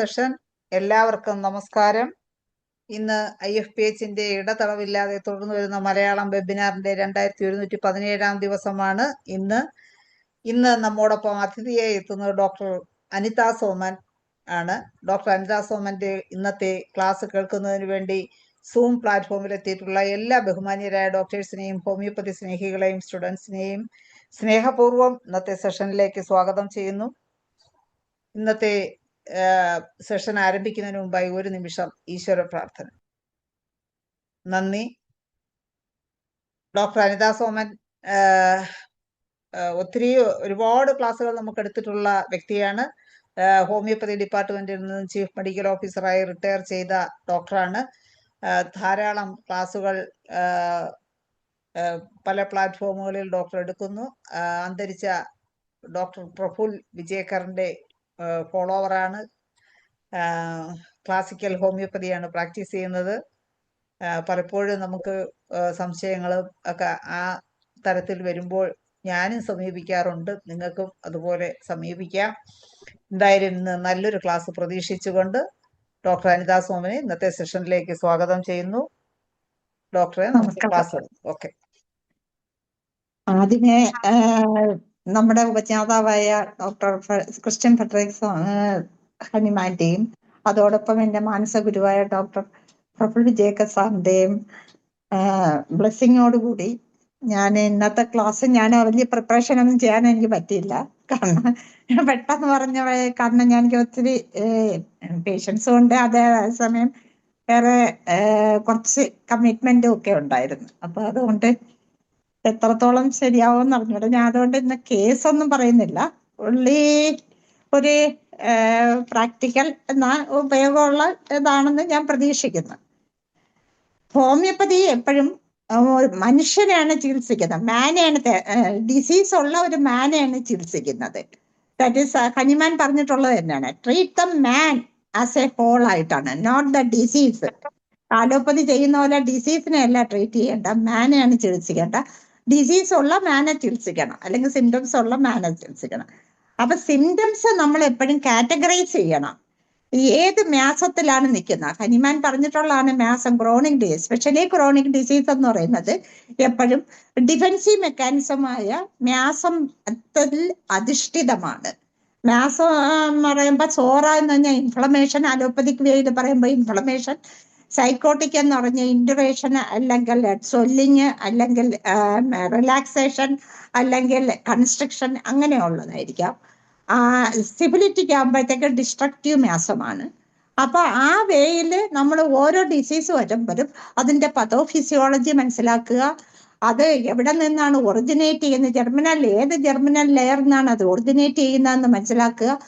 Session. എല്ലാവർക്കും നമസ്കാരം. ഇന്ന് IFPHന്റെ ഇടതടവില്ലാതെ തുടർന്നു വരുന്ന മലയാളം വെബിനാറിന്റെ 2117 ദിവസമാണ് ഇന്ന് നമ്മോടൊപ്പം അതിഥിയായി എത്തുന്നത് ഡോക്ടർ അനിത സോമൻ ആണ്. ഡോക്ടർ അനിത സോമന്റെ ഇന്നത്തെ ക്ലാസ് കേൾക്കുന്നതിന് വേണ്ടി സൂം പ്ലാറ്റ്ഫോമിൽ എത്തിയിട്ടുള്ള എല്ലാ ബഹുമാന്യരായ ഡോക്ടേഴ്സിനെയും ഹോമിയോപ്പതി സ്നേഹികളെയും സ്റ്റുഡൻസിനെയും സ്നേഹപൂർവ്വം ഇന്നത്തെ സെഷനിലേക്ക് സ്വാഗതം ചെയ്യുന്നു. ഇന്നത്തെ സെഷൻ ആരംഭിക്കുന്നതിന് മുമ്പായി ഒരു നിമിഷം ഈശ്വര പ്രാർത്ഥന. നന്ദി. ഡോക്ടർ അനിത സോമൻ ഒരുപാട് ക്ലാസ്സുകൾ നമുക്ക് എടുത്തിട്ടുള്ള വ്യക്തിയാണ്. ഹോമിയോപ്പതി ഡിപ്പാർട്ട്മെന്റിൽ നിന്ന് ചീഫ് മെഡിക്കൽ ഓഫീസറായി റിട്ടയർ ചെയ്ത ഡോക്ടറാണ്. ധാരാളം ക്ലാസ്സുകൾ പല പ്ലാറ്റ്ഫോമുകളിൽ ഡോക്ടർ എടുക്കുന്നു. അന്തരിച്ച ഡോക്ടർ പ്രഫുൽ വിജയക്കറിന്റെ ഫോളോവറാണ്. ക്ലാസിക്കൽ ഹോമിയോപ്പതിയാണ് പ്രാക്ടീസ് ചെയ്യുന്നത്. പലപ്പോഴും നമുക്ക് സംശയങ്ങളും ഒക്കെ ആ തരത്തിൽ വരുമ്പോൾ ഞാനും സമീപിക്കാറുണ്ട്. നിങ്ങൾക്കും അതുപോലെ സമീപിക്കാം. എന്തായാലും ഇന്ന് നല്ലൊരു ക്ലാസ് പ്രതീക്ഷിച്ചുകൊണ്ട് ഡോക്ടർ അനിത സോമനെ ഇന്നത്തെ സെഷനിലേക്ക് സ്വാഗതം ചെയ്യുന്നു. ഡോക്ടറെ നമുക്ക് ക്ലാസ് എടുക്കും. ഓക്കെ. ആദ്യമേ നമ്മുടെ ഉപജ്ഞാതാവായ ഡോക്ടർ ക്രിസ്ത്യൻ ഫെഡറിക്സ് ഹനിമാന്റെയും അതോടൊപ്പം എൻ്റെ മാനസ ഗുരുവായ ഡോക്ടർ പ്രഫുൽ വിജയക്കർ സാറിന്റെയും ബ്ലെസ്സിങ്ങോടുകൂടി ഞാൻ ഇന്നത്തെ ക്ലാസ് വലിയ പ്രിപ്പറേഷൻ ഒന്നും ചെയ്യാൻ എനിക്ക് പറ്റിയില്ല. കാരണം പെട്ടെന്ന് കാരണം എനിക്ക് ഒത്തിരി പേഷ്യൻസും ഉണ്ട്, അതേസമയം വേറെ കുറച്ച് കമ്മിറ്റ്മെന്റും ഒക്കെ ഉണ്ടായിരുന്നു. അപ്പൊ അതുകൊണ്ട് എത്രത്തോളം ശരിയാവുമെന്ന് അറിഞ്ഞൂടെ. ഞാൻ അതുകൊണ്ട് ഇന്ന് കേസൊന്നും പറയുന്നില്ല, ഉള്ളി ഒരു പ്രാക്ടിക്കൽ ഉപയോഗമുള്ള ഇതാണെന്ന് ഞാൻ പ്രതീക്ഷിക്കുന്നു. ഹോമിയോപ്പതി എപ്പോഴും മനുഷ്യനെയാണ് ചികിത്സിക്കുന്നത്, മാനെയാണ്, ഡിസീസ് ഉള്ള ഒരു മാനെയാണ് ചികിത്സിക്കുന്നത്. ദാറ്റ് ഈസ് ഹനിമാൻ പറഞ്ഞിട്ടുള്ളത് തന്നെയാണ്, treat the man as a whole ആയിട്ടാണ്, നോട്ട് ദ ഡിസീസ്. അലോപ്പതി ചെയ്യുന്ന പോലെ ഡിസീസിനെ അല്ല ട്രീറ്റ് ചെയ്യേണ്ട, മാനെയാണ് ചികിത്സിക്കേണ്ട. ഡിസീസ് ഉള്ള മാനെ ചികിത്സിക്കണം, അല്ലെങ്കിൽ സിംറ്റംസ് ഉള്ള മാനെ ചികിത്സിക്കണം. അപ്പൊ സിംറ്റംസ് നമ്മൾ എപ്പോഴും കാറ്റഗറൈസ് ചെയ്യണം. ഏത് മ്യാസത്തിലാണ് നിൽക്കുന്നത്? ഹനിമാൻ പറഞ്ഞിട്ടുള്ളതാണ് മ്യാസം, chronic disease, specially chronic disease എന്ന് പറയുന്നത് എപ്പോഴും ഡിഫൻസീവ് മെക്കാനിസമായ മ്യാസത്തിൽ അധിഷ്ഠിതമാണ്. മ്യാസം എന്ന് പറയുമ്പോൾ സോറ എന്ന് പറഞ്ഞാൽ ഇൻഫ്ലമേഷൻ, അലോപ്പതിക് വേയിൽ പറയുമ്പോൾ ഇൻഫ്ലമേഷൻ, സൈക്കോട്ടിക് എന്ന് പറഞ്ഞ ഇൻഡുറേഷൻ, അല്ലെങ്കിൽ സ്വെല്ലിങ്, അല്ലെങ്കിൽ റിലാക്സേഷൻ, അല്ലെങ്കിൽ കൺസ്ട്രക്ഷൻ, അങ്ങനെയുള്ളതായിരിക്കാം. സിഫിലിറ്റിക് ആകുമ്പോഴത്തേക്ക് ഡിസ്ട്രക്റ്റീവ് മ്യാസമാണ്. അപ്പൊ ആ വേയിൽ നമ്മൾ ഓരോ ഡിസീസ് വരുമ്പോഴും അതിന്റെ പതോഫിസിയോളജി മനസ്സിലാക്കുക, അത് എവിടെ നിന്നാണ് ഒറിജിനേറ്റ് ചെയ്യുന്നത്, ഏത് ജെർമിനൽ ലെയർ നിന്നാണ് അത് ഒറിജിനേറ്റ് ചെയ്യുന്നതെന്ന് മനസ്സിലാക്കുക.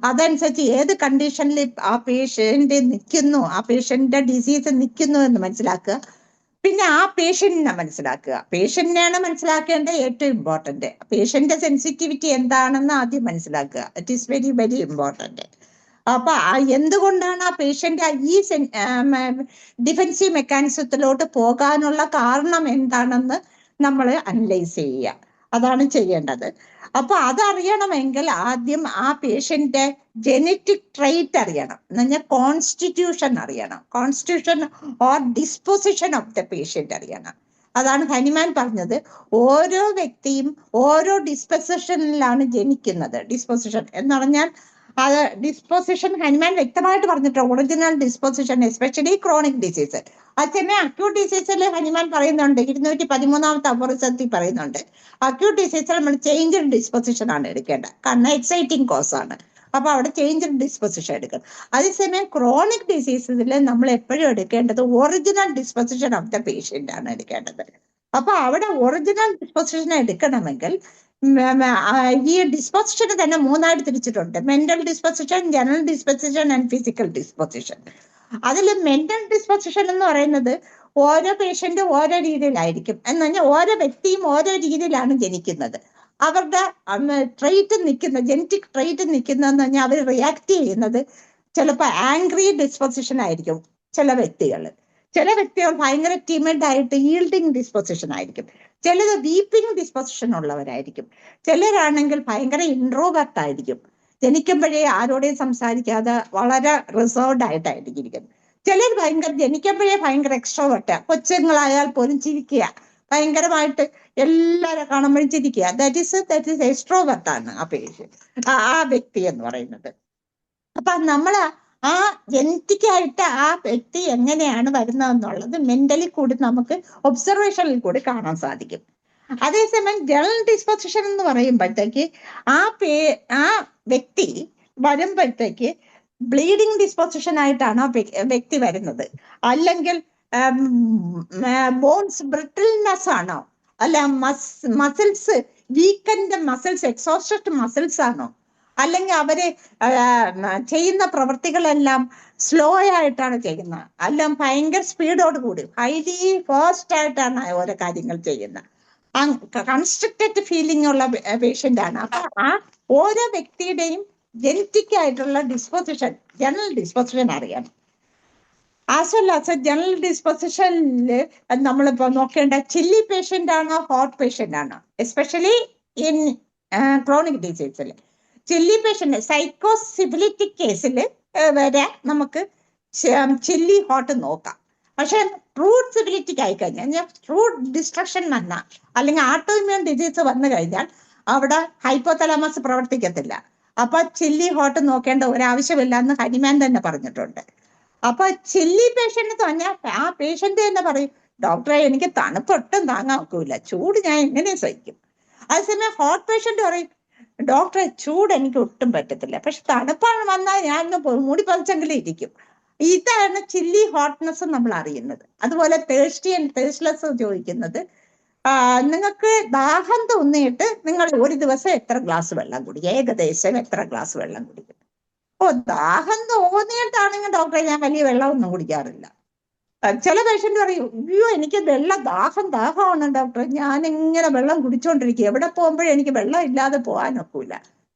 അതനുസരിച്ച് ഏത് കണ്ടീഷനിൽ ആ പേഷ്യന്റ് നിൽക്കുന്നു, ആ പേഷ്യന്റിന്റെ ഡിസീസ് നിൽക്കുന്നു എന്ന് മനസ്സിലാക്കുക. പിന്നെ ആ പേഷ്യന്റിനെ മനസ്സിലാക്കുക. പേഷ്യന്റിനെയാണ് മനസ്സിലാക്കേണ്ടത് ഏറ്റവും ഇമ്പോർട്ടന്റ്. പേഷ്യന്റെ സെൻസിറ്റിവിറ്റി എന്താണെന്ന് ആദ്യം മനസ്സിലാക്കുക. It is very very important. അപ്പൊ എന്തുകൊണ്ടാണ് ആ പേഷ്യന്റ് ഈ ഡിഫൻസീവ് മെക്കാനിസത്തിലോട്ട് പോകാനുള്ള കാരണം എന്താണെന്ന് നമ്മൾ അനലൈസ് ചെയ്യുക. അതാണ് ചെയ്യേണ്ടത്. അപ്പൊ അതറിയണമെങ്കിൽ ആദ്യം ആ പേഷ്യന്റെ ജെനറ്റിക് ട്രൈറ്റ് അറിയണം, എന്ന് പറഞ്ഞാൽ കോൺസ്റ്റിറ്റ്യൂഷൻ അറിയണം, constitution or disposition of the patient അറിയണം. അതാണ് ഹനിമാൻ പറഞ്ഞത്, ഓരോ വ്യക്തിയും ഓരോ ഡിസ്പോസിഷനിലാണ് ജനിക്കുന്നത്. ഡിസ്പോസിഷൻ എന്ന് പറഞ്ഞാൽ അത് ഡിസ്പോസിഷൻ ഹനിമാൻ വ്യക്തമായിട്ട് പറഞ്ഞിട്ടുണ്ട്, original disposition, especially chronic disease. അതേസമയം അക്യൂട്ട് ഡിസീസിൽ ഹനിമാൻ പറയുന്നുണ്ട്, 213 അഫോറിസത്തിൽ പറയുന്നുണ്ട്, അക്യൂട്ട് ഡിസീസിൽ നമ്മൾ ചേഞ്ച് ഡിസ്പോസിഷൻ ആണ് എടുക്കേണ്ടത്, കാരണം എക്സൈറ്റിംഗ് കോസ് ആണ്. അപ്പൊ അവിടെ ചേഞ്ച് ഡിസ്പോസിഷൻ എടുക്കണം. അതേസമയം ക്രോണിക് ഡിസീസിൽ നമ്മൾ എപ്പോഴും എടുക്കേണ്ടത് original disposition of the patient ആണ് എടുക്കേണ്ടത്. അപ്പൊ അവിടെ ഒറിജിനൽ ഡിസ്പോസിഷൻ എടുക്കണമെങ്കിൽ ഈ ഡിസ്പോസിഷന് തന്നെ 3ആയിട്ട് തിരിച്ചിട്ടുണ്ട്, mental disposition, general disposition and physical disposition. അതിൽ മെന്റൽ ഡിസ്പോസിഷൻ എന്ന് പറയുന്നത് ഓരോ പേഷ്യന്റും ഓരോ രീതിയിലായിരിക്കും, എന്ന് പറഞ്ഞാൽ ഓരോ വ്യക്തിയും ഓരോ രീതിയിലാണ് ജനിക്കുന്നത്. അവരുടെ ട്രൈറ്റ് നിൽക്കുന്ന, ജനറ്റിക് ട്രൈറ്റ് നിൽക്കുന്നതെന്ന് പറഞ്ഞാൽ അവർ റിയാക്ട് ചെയ്യുന്നത് ചിലപ്പോൾ ആംഗ്രി ഡിസ്പോസിഷൻ ആയിരിക്കും. ചില വ്യക്തികൾ ഭയങ്കര ടിമിഡ് ആയിട്ട് ഈൽഡിങ് ഡിസ്പോസിഷൻ ആയിരിക്കും, ചിലത് വീപ്പിംഗ് ഡിസ്പോസിഷൻ ഉള്ളവരായിരിക്കും, ചിലരാണെങ്കിൽ ഭയങ്കര ഇൻട്രോവേർട്ട് ആയിരിക്കും, ജനിക്കുമ്പോഴേ ആരോടെയും സംസാരിക്കാതെ വളരെ റിസർവ്ഡ് ആയിട്ടായിരിക്കും ഇരിക്കുന്നത്. ചിലർ ജനിക്കുമ്പോഴേ ഭയങ്കര എക്സ്ട്രോവേർട്ട്, കൊച്ചുങ്ങളായാൽ പോലും ചിരിക്കുക, ഭയങ്കരമായിട്ട് എല്ലാവരെ കാണുമ്പോഴും ചിരിക്കുക. ദാറ്റ് ഈസ് എക്സ്ട്രോവേർട്ട് ആണ് ആ വ്യക്തി എന്ന് പറയുന്നത്. അപ്പൊ നമ്മള് ആ ജനറ്റിക്കായിട്ട് ആ വ്യക്തി എങ്ങനെയാണ് വരുന്നതെന്നുള്ളത് മെന്റലി കൂടി നമുക്ക് ഒബ്സർവേഷനിൽ കൂടി കാണാൻ സാധിക്കും. അതേസമയം ജനറൽ ഡിസ്പോസിഷൻ എന്ന് പറയുമ്പോഴത്തേക്ക് ആ വ്യക്തി വരുമ്പോഴത്തേക്ക് ബ്ലീഡിങ് ഡിസ്പോസിഷൻ ആയിട്ടാണ് ആ വ്യക്തി വരുന്നത്, അല്ലെങ്കിൽ ബോൺസ് ബ്രിട്ടിൽനെസ് ആണോ, അല്ല muscles weekend muscles, exhausted muscles ആണോ, അല്ലെങ്കിൽ അവര് ചെയ്യുന്ന പ്രവൃത്തികളെല്ലാം സ്ലോ ആയിട്ടാണ് ചെയ്യുന്നത്, അല്ല ഭയങ്കര സ്പീഡോട് കൂടി ഹൈലി ഫാസ്റ്റ് ആയിട്ടാണ് ഓരോ കാര്യങ്ങൾ ചെയ്യുന്നത്. കൺസ്ട്രക്റ്റഡ് ഫീലിംഗ് ഉള്ള പേഷ്യന്റ് ആണ്. അപ്പൊ ആ ഓരോ വ്യക്തിയുടെയും ജനറ്റിക് ആയിട്ടുള്ള ഡിസ്പോസിഷൻ, ജനറൽ ഡിസ്പോസിഷൻ അറിയണം. ആസ് വെൽ ആസ് ജനറൽ ഡിസ്പോസിഷനില് നമ്മളിപ്പോ നോക്കേണ്ട ചില്ലി പേഷ്യന്റ് ആണോ ഹോട്ട് പേഷ്യന്റ് ആണോ, എസ്പെഷ്യലി ഇൻ ക്രോണിക് ഡിസീസിൽ. ചില്ലി പേഷ്യന്റ് സൈക്കോസിഫിലിറ്റിക് കേസിൽ വരെ നമുക്ക് ചില്ലി ഹോട്ട് നോക്കാം. പക്ഷെ ട്രൂത്ത് സിബിലിറ്റിക്ക് ആയിക്കഴിഞ്ഞാൽ, ട്രൂത്ത് ഡിസ്ട്രക്ഷൻ വന്നാൽ അല്ലെങ്കിൽ ആട്ടോഇമ്യൂൺ ഡിസീസ് വന്നു കഴിഞ്ഞാൽ അവിടെ ഹൈപ്പോതലാമസ് പ്രവർത്തിക്കത്തില്ല. അപ്പൊ ചില്ലി ഹോട്ട് നോക്കേണ്ട ഒരാവശ്യമില്ല എന്ന് ഹനിമാൻ തന്നെ പറഞ്ഞിട്ടുണ്ട്. അപ്പൊ ചില്ലി പേഷ്യന്റ് പറഞ്ഞാൽ ആ പേഷ്യന്റ് തന്നെ പറയും, ഡോക്ടറെ എനിക്ക് തണുപ്പൊട്ടും താങ്ങാൻ ഒക്കില്ല, ചൂട് ഞാൻ എങ്ങനെ സഹിക്കും. അതേസമയം ഹോട്ട് പേഷ്യന്റ് പറയും, ഡോക്ടറെ ചൂട് എനിക്ക് ഒട്ടും പറ്റത്തില്ല, പക്ഷെ തണുപ്പാണ് വന്നാൽ ഞാൻ മൂടി പതിച്ചെങ്കിലും ഇരിക്കും. ഇതാണ് ചില്ലി ഹോട്ട്നെസ് നമ്മൾ അറിയുന്നത്. അതുപോലെ തേഴ്സ്റ്റി ആൻഡ് തേഴ്സ്ലെസ് ചോദിക്കുന്നത്, നിങ്ങൾക്ക് ദാഹം തോന്നിയിട്ട് നിങ്ങൾ ഒരു ദിവസം എത്ര ഗ്ലാസ് വെള്ളം കുടിക്കും, ഏകദേശം എത്ര ഗ്ലാസ് വെള്ളം കുടിക്കും? ദാഹം തോന്നിയിട്ടാണെങ്കിൽ ഡോക്ടറെ ഞാൻ വലിയ വെള്ളമൊന്നും കുടിക്കാറില്ല. ചില പേഷ്യന്റ് പറയും, അയ്യോ എനിക്ക് ദാഹമാണ് ഡോക്ടർ, ഞാൻ ഇങ്ങനെ വെള്ളം കുടിച്ചോണ്ടിരിക്കുക, എവിടെ പോകുമ്പോഴും എനിക്ക് വെള്ളം ഇല്ലാതെ പോകാനൊക്കില്ല.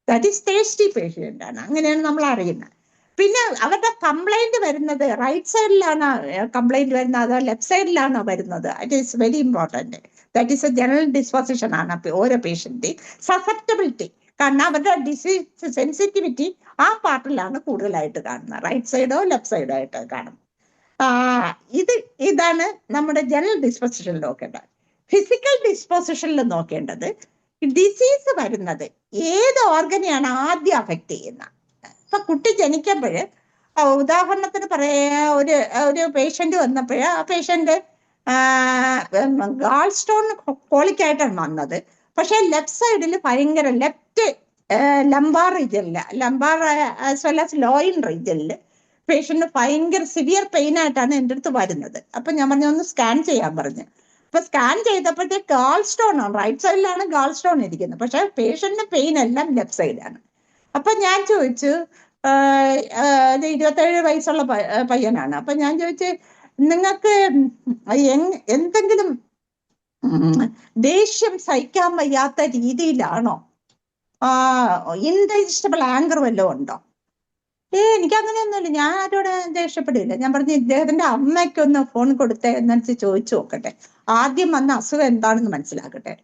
ദാറ്റ് ഈസ് ടേസ്റ്റി പേഷ്യന്റ് ആണ്. അങ്ങനെയാണ് നമ്മൾ അറിയുന്നത്. പിന്നെ അവരുടെ കംപ്ലൈന്റ് വരുന്നത് റൈറ്റ് സൈഡിലാണോ കംപ്ലൈന്റ് വരുന്നത് അതോ ലെഫ്റ്റ് സൈഡിലാണോ വരുന്നത്, it is very important. That is A general disposition ആണ് ഓരോ പേഷ്യന്റിന്റെയും സസെപ്റ്റബിലിറ്റി. കാരണം അവരുടെ ഡിസീസ് സെൻസിറ്റിവിറ്റി ആ പാർട്ടിലാണ് കൂടുതലായിട്ട് കാണുന്നത്, റൈറ്റ് സൈഡോ ലെഫ്റ്റ് സൈഡോ ആയിട്ട് കാണും. ഇതാണ് നമ്മുടെ ജനറൽ ഡിസ്പോസിഷനിൽ നോക്കേണ്ടത്. ഫിസിക്കൽ ഡിസ്പോസിഷനിൽ നോക്കേണ്ടത് ഡിസീസ് വരുന്നത് ഏത് ഓർഗനെയാണ് ആദ്യം അഫക്റ്റ് ചെയ്യുന്നത്. ഇപ്പൊ കുട്ടി ജനിക്കുമ്പോൾ ഉദാഹരണത്തിന് ഒരു പേഷ്യന്റ് വന്നപ്പോൾ ആ പേഷ്യന്റ് ഗാൾ സ്റ്റോൺ കോളിക്കായിട്ടാണ് വന്നത്. പക്ഷെ ലെഫ്റ്റ് സൈഡിൽ ഭയങ്കര ലെഫ്റ്റ് ലംബാർ റീജിയനില്, lumbar as well as loin റീജിയനില് പേഷ്യന്റ് ഭയങ്കര സിവിയർ പെയിൻ ആയിട്ടാണ് എൻ്റെ അടുത്ത് വരുന്നത്. അപ്പൊ ഞാൻ പറഞ്ഞു ഒന്ന് സ്കാൻ ചെയ്യാൻ പറഞ്ഞു. അപ്പൊ സ്കാൻ ചെയ്തപ്പോഴത്തേക്ക് ഗാൾ സ്റ്റോൺ ആണ്, റൈറ്റ് സൈഡിലാണ് ഗാൾ സ്റ്റോൺ ഇരിക്കുന്നത്, പക്ഷെ പേഷ്യന്റിന്റെ പെയിൻ എല്ലാം ലെഫ്റ്റ് സൈഡാണ്. അപ്പൊ ഞാൻ ചോദിച്ചു, 27 വയസ്സുള്ള പയ്യനാണ്. അപ്പൊ ഞാൻ ചോദിച്ചു, നിങ്ങൾക്ക് എന്തെങ്കിലും ദേഷ്യം സഹിക്കാൻ വയ്യാത്ത രീതിയിലാണോ, ഇൻഡൈജസ്റ്റബിൾ ആങ്കർ വല്ലതും ഉണ്ടോ? എനിക്ക് അങ്ങനെയൊന്നുമില്ല, ഞാൻ ആരോട് ദേഷ്യപ്പെടില്ല. ഞാൻ പറഞ്ഞു, ഇദ്ദേഹത്തിന്റെ അമ്മയ്ക്കൊന്ന് ഫോൺ കൊടുത്തേ എന്നു ചോദിച്ചു നോക്കട്ടെ, ആദ്യം വന്ന അസുഖം എന്താണെന്ന് മനസ്സിലാക്കട്ടെ.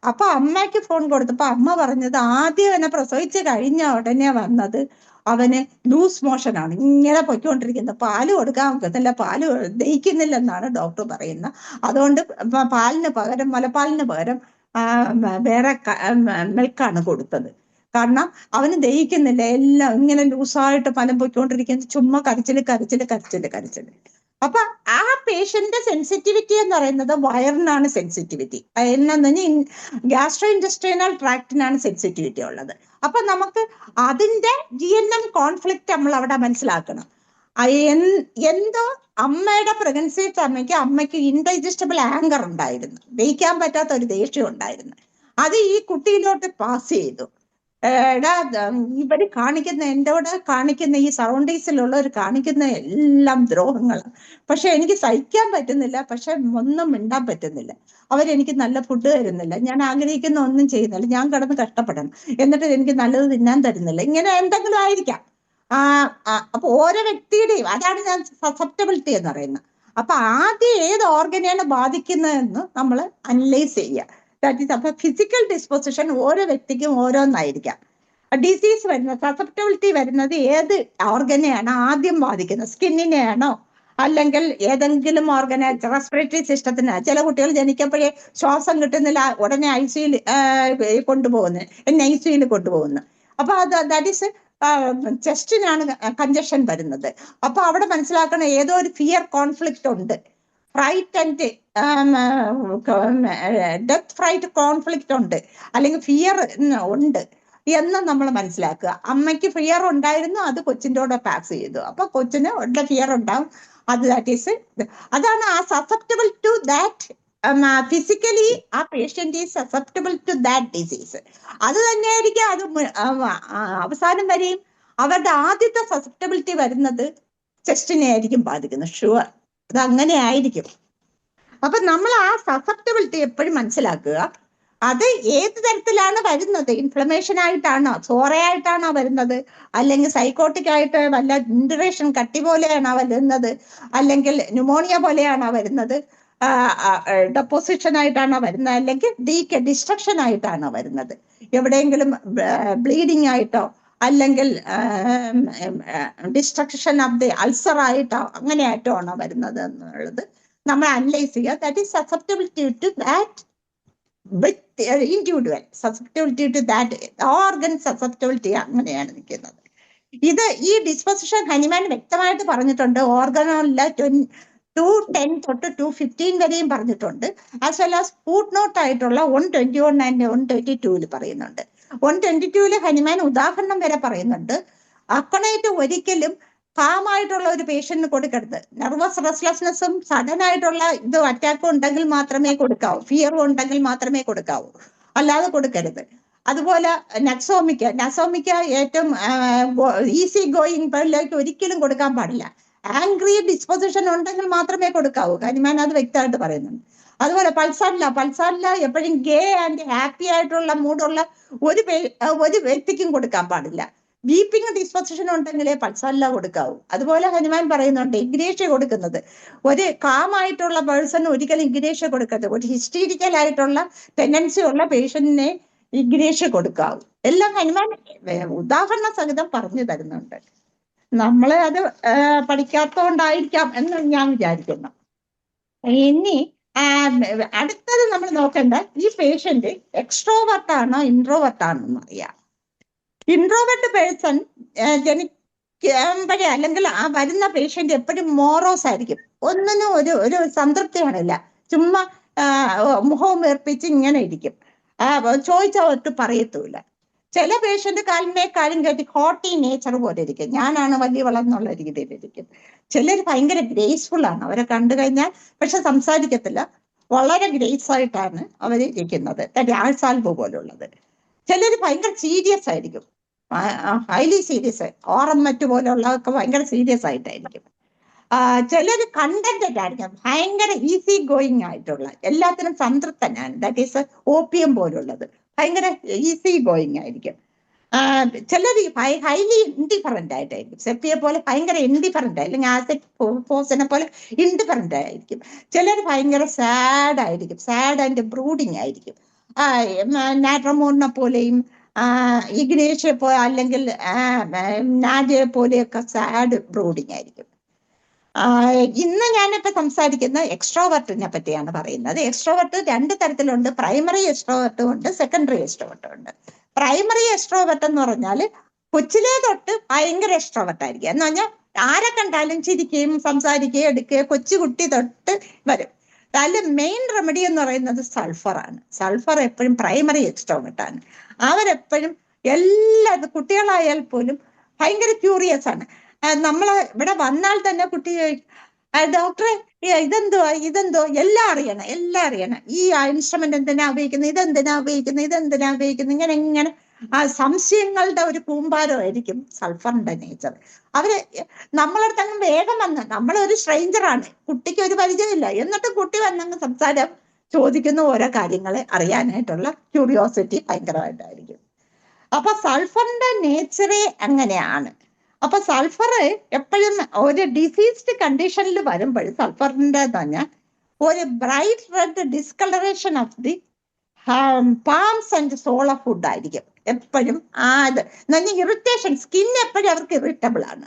അപ്പൊ അമ്മയ്ക്ക് ഫോൺ കൊടുത്തപ്പോ അമ്മ പറഞ്ഞത്, ആദ്യം അവനെ പ്രസവിച്ച് കഴിഞ്ഞ ഉടനെ വന്നത് അവന് ലൂസ് മോഷൻ ആണ്, ഇങ്ങനെ പൊയ്ക്കൊണ്ടിരിക്കുന്നത്, പാല് കൊടുക്കാൻ ഒക്കത്തില്ല, പാല് ദഹിക്കുന്നില്ലെന്നാണ് ഡോക്ടർ പറയുന്നത്. അതുകൊണ്ട് മുലപ്പാലിന് പകരം വേറെ മിൽക്കാണ് കൊടുത്തത്. കാരണം അവന് ദഹിക്കുന്നില്ല, എല്ലാം ഇങ്ങനെ ലൂസായിട്ട് പലം പൊയ്ക്കൊണ്ടിരിക്കുന്നത്, ചുമ്മാ കരച്ചില്. അപ്പൊ ആ പേഷ്യന്റ് സെൻസിറ്റിവിറ്റി എന്ന് പറയുന്നത് വയറിനാണ് സെൻസിറ്റിവിറ്റി, എന്നു ഗ്യാസ്ട്രോ ഇൻഡസ്ട്രിയൽ ട്രാക്റ്റിനാണ് സെൻസിറ്റിവിറ്റി ഉള്ളത്. അപ്പൊ നമുക്ക് അതിന്റെ GNM കോൺഫ്ലിക്റ്റ് നമ്മൾ അവിടെ മനസ്സിലാക്കണം. എന്തോ അമ്മയുടെ പ്രഗ്നൻസി സമയത്ത് അമ്മയ്ക്ക് ഇൻഡൈജസ്റ്റബിൾ ആങ്കർ ഉണ്ടായിരുന്നു, ദഹിക്കാൻ പറ്റാത്ത ഒരു ദേഷ്യം ഉണ്ടായിരുന്നു. അത് ഈ കുട്ടിയിലോട്ട് പാസ് ചെയ്തു. ഇവിടെ എന്നോട് കാണിക്കുന്ന ഈ സറൗണ്ടിങ്സിലുള്ളവർ കാണിക്കുന്ന എല്ലാം ദ്രോഹങ്ങളാണ്. പക്ഷെ എനിക്ക് സഹിക്കാൻ പറ്റുന്നില്ല, പക്ഷെ ഒന്നും മിണ്ടാൻ പറ്റുന്നില്ല, അവരെനിക്ക് നല്ല ഫുഡ് തരുന്നില്ല, ഞാൻ ആഗ്രഹിക്കുന്ന ഒന്നും ചെയ്യുന്നില്ല, ഞാൻ കിടന്ന് കഷ്ടപ്പെടണം, എന്നിട്ട് എനിക്ക് നല്ലത് തിന്നാൻ തരുന്നില്ല, ഇങ്ങനെ എന്തെങ്കിലും ആയിരിക്കാം. അപ്പൊ ഓരോ വ്യക്തിയുടെയും അതാണ് ഞാൻ സസെപ്റ്റബിലിറ്റി എന്ന് പറയുന്നത്. അപ്പൊ ആദ്യം ഏത് ഓർഗനെയാണ് ബാധിക്കുന്നതെന്ന് നമ്മൾ അനലൈസ് ചെയ്യുക. That is. അപ്പൊ ഫിസിക്കൽ ഡിസ്പോസിഷൻ ഓരോ വ്യക്തിക്കും ഓരോന്നായിരിക്കാം. ഡിസീസ് വരുന്നത്, സസെപ്റ്റബിലിറ്റി വരുന്നത് ഏത് ഓർഗനെയാണ് ആദ്യം ബാധിക്കുന്നത്? സ്കിന്നിനെയാണോ, അല്ലെങ്കിൽ ഏതെങ്കിലും ഓർഗനെ, റെസ്പിറേറ്ററി സിസ്റ്റത്തിന്? ചില കുട്ടികൾ ജനിക്കപ്പോഴേ ശ്വാസം കിട്ടുന്നില്ല, ഉടനെ ICUയിൽ കൊണ്ടുപോകുന്നു, NICUയിൽ കൊണ്ടുപോകുന്നു. അപ്പൊ ദാറ്റ് ഈസ് ചെസ്റ്റിനാണ് കഞ്ചഷൻ വരുന്നത്. അപ്പൊ അവിടെ മനസ്സിലാക്കണം, ഏതോ ഒരു ഫിയർ കോൺഫ്ലിക്റ്റ് ഉണ്ട്, freight and death freight conflict ഉണ്ട്, അല്ലെങ്കിൽ ഫിയർ ഉണ്ട് എന്ന് നമ്മൾ മനസ്സിലാക്കുക. അമ്മയ്ക്ക് ഫിയർ ഉണ്ടായിരുന്നു, അത് കൊച്ചിൻ്റെ കൂടെ പാസ് ചെയ്തു, അപ്പൊ കൊച്ചിന് ഉള്ള ഫിയർ ഉണ്ടാവും. അതാണ് ആ സസെപ്റ്റബിൾ ടു ദാറ്റ്, ഫിസിക്കലി ആ patient is susceptible to that disease. അത് തന്നെയായിരിക്കും അത് അവസാനം വരെയും അവരുടെ ആദ്യത്തെ സസെപ്റ്റബിലിറ്റി വരുന്നത് ചെസ്റ്റിനെ ആയിരിക്കും ബാധിക്കുന്നത്, ഷുവർ, അത് അങ്ങനെ ആയിരിക്കും. അപ്പൊ നമ്മൾ ആ സസെപ്റ്റബിലിറ്റി എപ്പോഴും മനസ്സിലാക്കുക. അത് ഏത് തരത്തിലാണ് വരുന്നത്? ഇൻഫ്ലമേഷൻ ആയിട്ടാണോ, സോറയായിട്ടാണോ വരുന്നത്, അല്ലെങ്കിൽ സൈക്കോട്ടിക് ആയിട്ട് വല്ല ഇൻഡറേഷൻ കട്ടി പോലെയാണോ വരുന്നത്, അല്ലെങ്കിൽ ന്യൂമോണിയ പോലെയാണോ വരുന്നത്, ഡെപ്പോസിഷൻ ആയിട്ടാണോ വരുന്നത്, അല്ലെങ്കിൽ ഡിസ്ട്രക്ഷൻ ആയിട്ടാണോ വരുന്നത്, എവിടെയെങ്കിലും ബ്ലീഡിങ് ആയിട്ടോ, അല്ലെങ്കിൽ ഡിസ്ട്രക്ഷൻ ഓഫ് ദി അൾസർ ആയിട്ടോ അങ്ങനെയായിട്ടോ ആണോ വരുന്നത് എന്നുള്ളത് നമ്മൾ അനലൈസ് ചെയ്യുക. That is susceptibility to that individual, susceptibility to that organ susceptibility അങ്ങനെയാണ് നിൽക്കുന്നത്. ഈ ഡിസ്പൊസിഷൻ ഹനിമാൻ വ്യക്തമായിട്ട് പറഞ്ഞിട്ടുണ്ട്. ഓർഗനല്ല 210 തൊട്ട് 215 വരെയും പറഞ്ഞിട്ടുണ്ട്. As well as footnote ആയിട്ടുള്ള 121 ആൻഡ് 122 പറയുന്നുണ്ട്. 122 ഹനിമാൻ ഉദാഹരണം വരെ പറയുന്നുണ്ട്. അക്കണായിട്ട് ഒരിക്കലും കാമായിട്ടുള്ള ഒരു പേഷ്യന്റിന് കൊടുക്കരുത്. നെർവസ് റെസ്ലെസ്നെസ്സും സഡൻ ആയിട്ടുള്ള ഇത് അറ്റാക്കും ഉണ്ടെങ്കിൽ മാത്രമേ കൊടുക്കാവൂ, ഫിയറും ഉണ്ടെങ്കിൽ മാത്രമേ കൊടുക്കാവൂ, അല്ലാതെ കൊടുക്കരുത്. അതുപോലെ നക്സോമിക്ക ഏറ്റവും ഈസി ഗോയിങ് പേരിലേക്ക് ഒരിക്കലും കൊടുക്കാൻ പാടില്ല. ആംഗ്രി ഡിസ്പൊസിഷൻ ഉണ്ടെങ്കിൽ മാത്രമേ കൊടുക്കാവൂ, ഹനിമാൻ അത് വ്യക്തമായിട്ട് പറയുന്നുണ്ട്. അതുപോലെ പൾസാറില എപ്പോഴും ഗേ ആൻഡ് ഹാപ്പി ആയിട്ടുള്ള മൂഡുള്ള ഒരു വ്യക്തിക്കും കൊടുക്കാൻ പാടില്ല. വീപ്പിംഗ് ഡിസ്പൊസിഷൻ ഉണ്ടെങ്കിലേ പൾസാറില കൊടുക്കാവൂ. അതുപോലെ ഹനുമാൻ പറയുന്നുണ്ട് ഇഗ്നേഷ്യ കൊടുക്കുന്നത്. ഒരു കാമായിട്ടുള്ള പേഴ്സൺ ഒരിക്കലും ഇഗ്നേഷ്യ കൊടുക്കരുത്. ഒരു ഹിസ്റ്റീരിക്കൽ ആയിട്ടുള്ള ടെൻഡൻസി ഉള്ള പേഷ്യന്റിനെ ഇഗ്നേഷ്യ കൊടുക്കാവൂ. എല്ലാം ഹനുമാൻ ഉദാഹരണ സഹിതം പറഞ്ഞു തരുന്നുണ്ട്. നമ്മള് അത് പഠിക്കാത്തതുകൊണ്ടായിരിക്കാം എന്ന് ഞാൻ വിചാരിക്കുന്നു. ഇനി അടുത്തത് നമ്മൾ നോക്കേണ്ട, ഈ പേഷ്യന്റ് എക്സ്ട്രോവർട്ട് ആണോ ഇൻട്രോവർട്ട് ആണോ എന്ന് അറിയാം. ഇൻട്രോവർട്ട് പേഴ്സൺ ജനിക്കുമ്പോഴേ അല്ലെങ്കിൽ ആ വരുന്ന പേഷ്യന്റ് എപ്പോഴും മോറോസ് ആയിരിക്കും, ഒന്നിനും ഒരു സംതൃപ്തി കാണില്ല, ചുമ്മാ മുഖവും വീർപ്പിച്ച് ഇങ്ങനെ ഇരിക്കും, ചോദിച്ചാൽ ഒട്ട് പറയത്തുമില്ല. ചില പേഷ്യന്റ് കാലിനേക്കാളും കേട്ടി ഹോട്ടി നേച്ചർ പോലെ ഇരിക്കും, ഞാനാണ് വലിയ വളർന്നുള്ള രീതിയിലിരിക്കും. ചിലർ ഭയങ്കര ഗ്രേസ്ഫുൾ ആണ്, അവരെ കണ്ടു കഴിഞ്ഞാൽ പക്ഷെ സംസാരിക്കത്തില്ല, വളരെ ഗ്രേസ് ആയിട്ടാണ് അവർ ഇരിക്കുന്നത്, ആൾസാൽബ് പോലുള്ളത്. ചിലർ ഭയങ്കര സീരിയസ് ആയിരിക്കും, ഹൈലി സീരിയസ്, ഓറമ്മറ്റ് പോലുള്ളതൊക്കെ ഭയങ്കര സീരിയസ് ആയിട്ടായിരിക്കും. ചിലര് കണ്ടന്റഡ് ആയിരിക്കും, ഭയങ്കര ഈസി ഗോയിങ് ആയിട്ടുള്ള, എല്ലാത്തിനും സംതൃപ്തനാണ്, ദാറ്റ് ഈസ് ഓപ്പിയം പോലുള്ളത്, ഭയങ്കര ഈസി ഗോയിങ് ആയിരിക്കും. ചിലർ ഹൈലി ഇൻഡിഫറന്റ് ആയിട്ടായിരിക്കും, സെപ്പിയെ പോലെ ഭയങ്കര ഇൻഡിഫറന്റ് അല്ലെങ്കിൽ ആസിഡ് ഫോസിനെ പോലെ ഇൻഡിഫറന്റ് ആയിരിക്കും. ചിലർ ഭയങ്കര സാഡ് ആയിരിക്കും, സാഡ് ആൻഡ് ബ്രൂഡിങ് ആയിരിക്കും, നാട്രമോണിനെ പോലെയും ഇഗ്നേഷ്യ പോലെ അല്ലെങ്കിൽ നാജയെ പോലെയൊക്കെ സാഡ് ബ്രൂഡിങ് ആയിരിക്കും. ഇന്ന് ഞാനിപ്പോ സംസാരിക്കുന്ന എക്സ്ട്രോവർട്ടിനെ പറ്റിയാണ് പറയുന്നത്. എക്സ്ട്രോവർട്ട് രണ്ട് തരത്തിലുണ്ട്, പ്രൈമറി എക്സ്ട്രോവർട്ടും ഉണ്ട്, സെക്കൻഡറി എക്സ്ട്രോവർട്ടും ഉണ്ട്. പ്രൈമറി എക്സ്ട്രോവർട്ട് എന്ന് പറഞ്ഞാൽ കൊച്ചിലേ തൊട്ട് ഭയങ്കര എക്സ്ട്രോവർട്ട് ആയിരിക്കും, എന്ന് പറഞ്ഞാൽ ആരെ കണ്ടാലും ചിരിക്കുകയും സംസാരിക്കുകയും എടുക്കുകയും കൊച്ചുകുട്ടി തൊട്ട് വരും. അതിൽ മെയിൻ റെമഡി എന്ന് പറയുന്നത് സൾഫറാണ്. സൾഫർ എപ്പോഴും പ്രൈമറി എക്സ്ട്രോവർട്ടാണ്. അവരെപ്പോഴും കുട്ടികളായാൽ പോലും ഭയങ്കര ക്യൂറിയസ് ആണ്. നമ്മള് ഇവിടെ വന്നാൽ തന്നെ കുട്ടി ഡോക്ടറെ ഇതെന്തോ എല്ലാം അറിയണം, ഈ ഇൻസ്ട്രുമെന്റ് എന്തിനാ ഉപയോഗിക്കുന്നത്, ഇതെന്തിനാ ഉപയോഗിക്കുന്നത്, ഇങ്ങനെ സംശയങ്ങളുടെ ഒരു കൂമ്പാരമായിരിക്കും സൾഫറിന്റെ നേച്ചർ. അവര് നമ്മളടുത്തങ്ങ് വേഗം വന്ന്, നമ്മളൊരു സ്ട്രേഞ്ചറാണ്, കുട്ടിക്ക് ഒരു പരിചയമില്ല, എന്നിട്ട് കുട്ടി വന്നങ്ങ് സംസാരം ചോദിക്കുന്ന ഓരോ കാര്യങ്ങളെ അറിയാനായിട്ടുള്ള ക്യൂരിയോസിറ്റി ഭയങ്കരമായിട്ടായിരിക്കും. അപ്പൊ സൾഫറിന്റെ നേച്ചറേ അങ്ങനെയാണ്. അപ്പൊ സൾഫർ എപ്പോഴും ഒരു ഡിസീസ്ഡ് കണ്ടീഷനിൽ വരുമ്പോൾ സൾഫറിന്റെ തന്നെ ഒരു bright red discolouration of the palms and sole of foot ആയിരിക്കും. എപ്പോഴും ഇത് ഇറിറ്റേഷൻ, സ്കിൻ എപ്പോഴും അവർക്ക് ഇറിറ്റബിൾ ആണ്,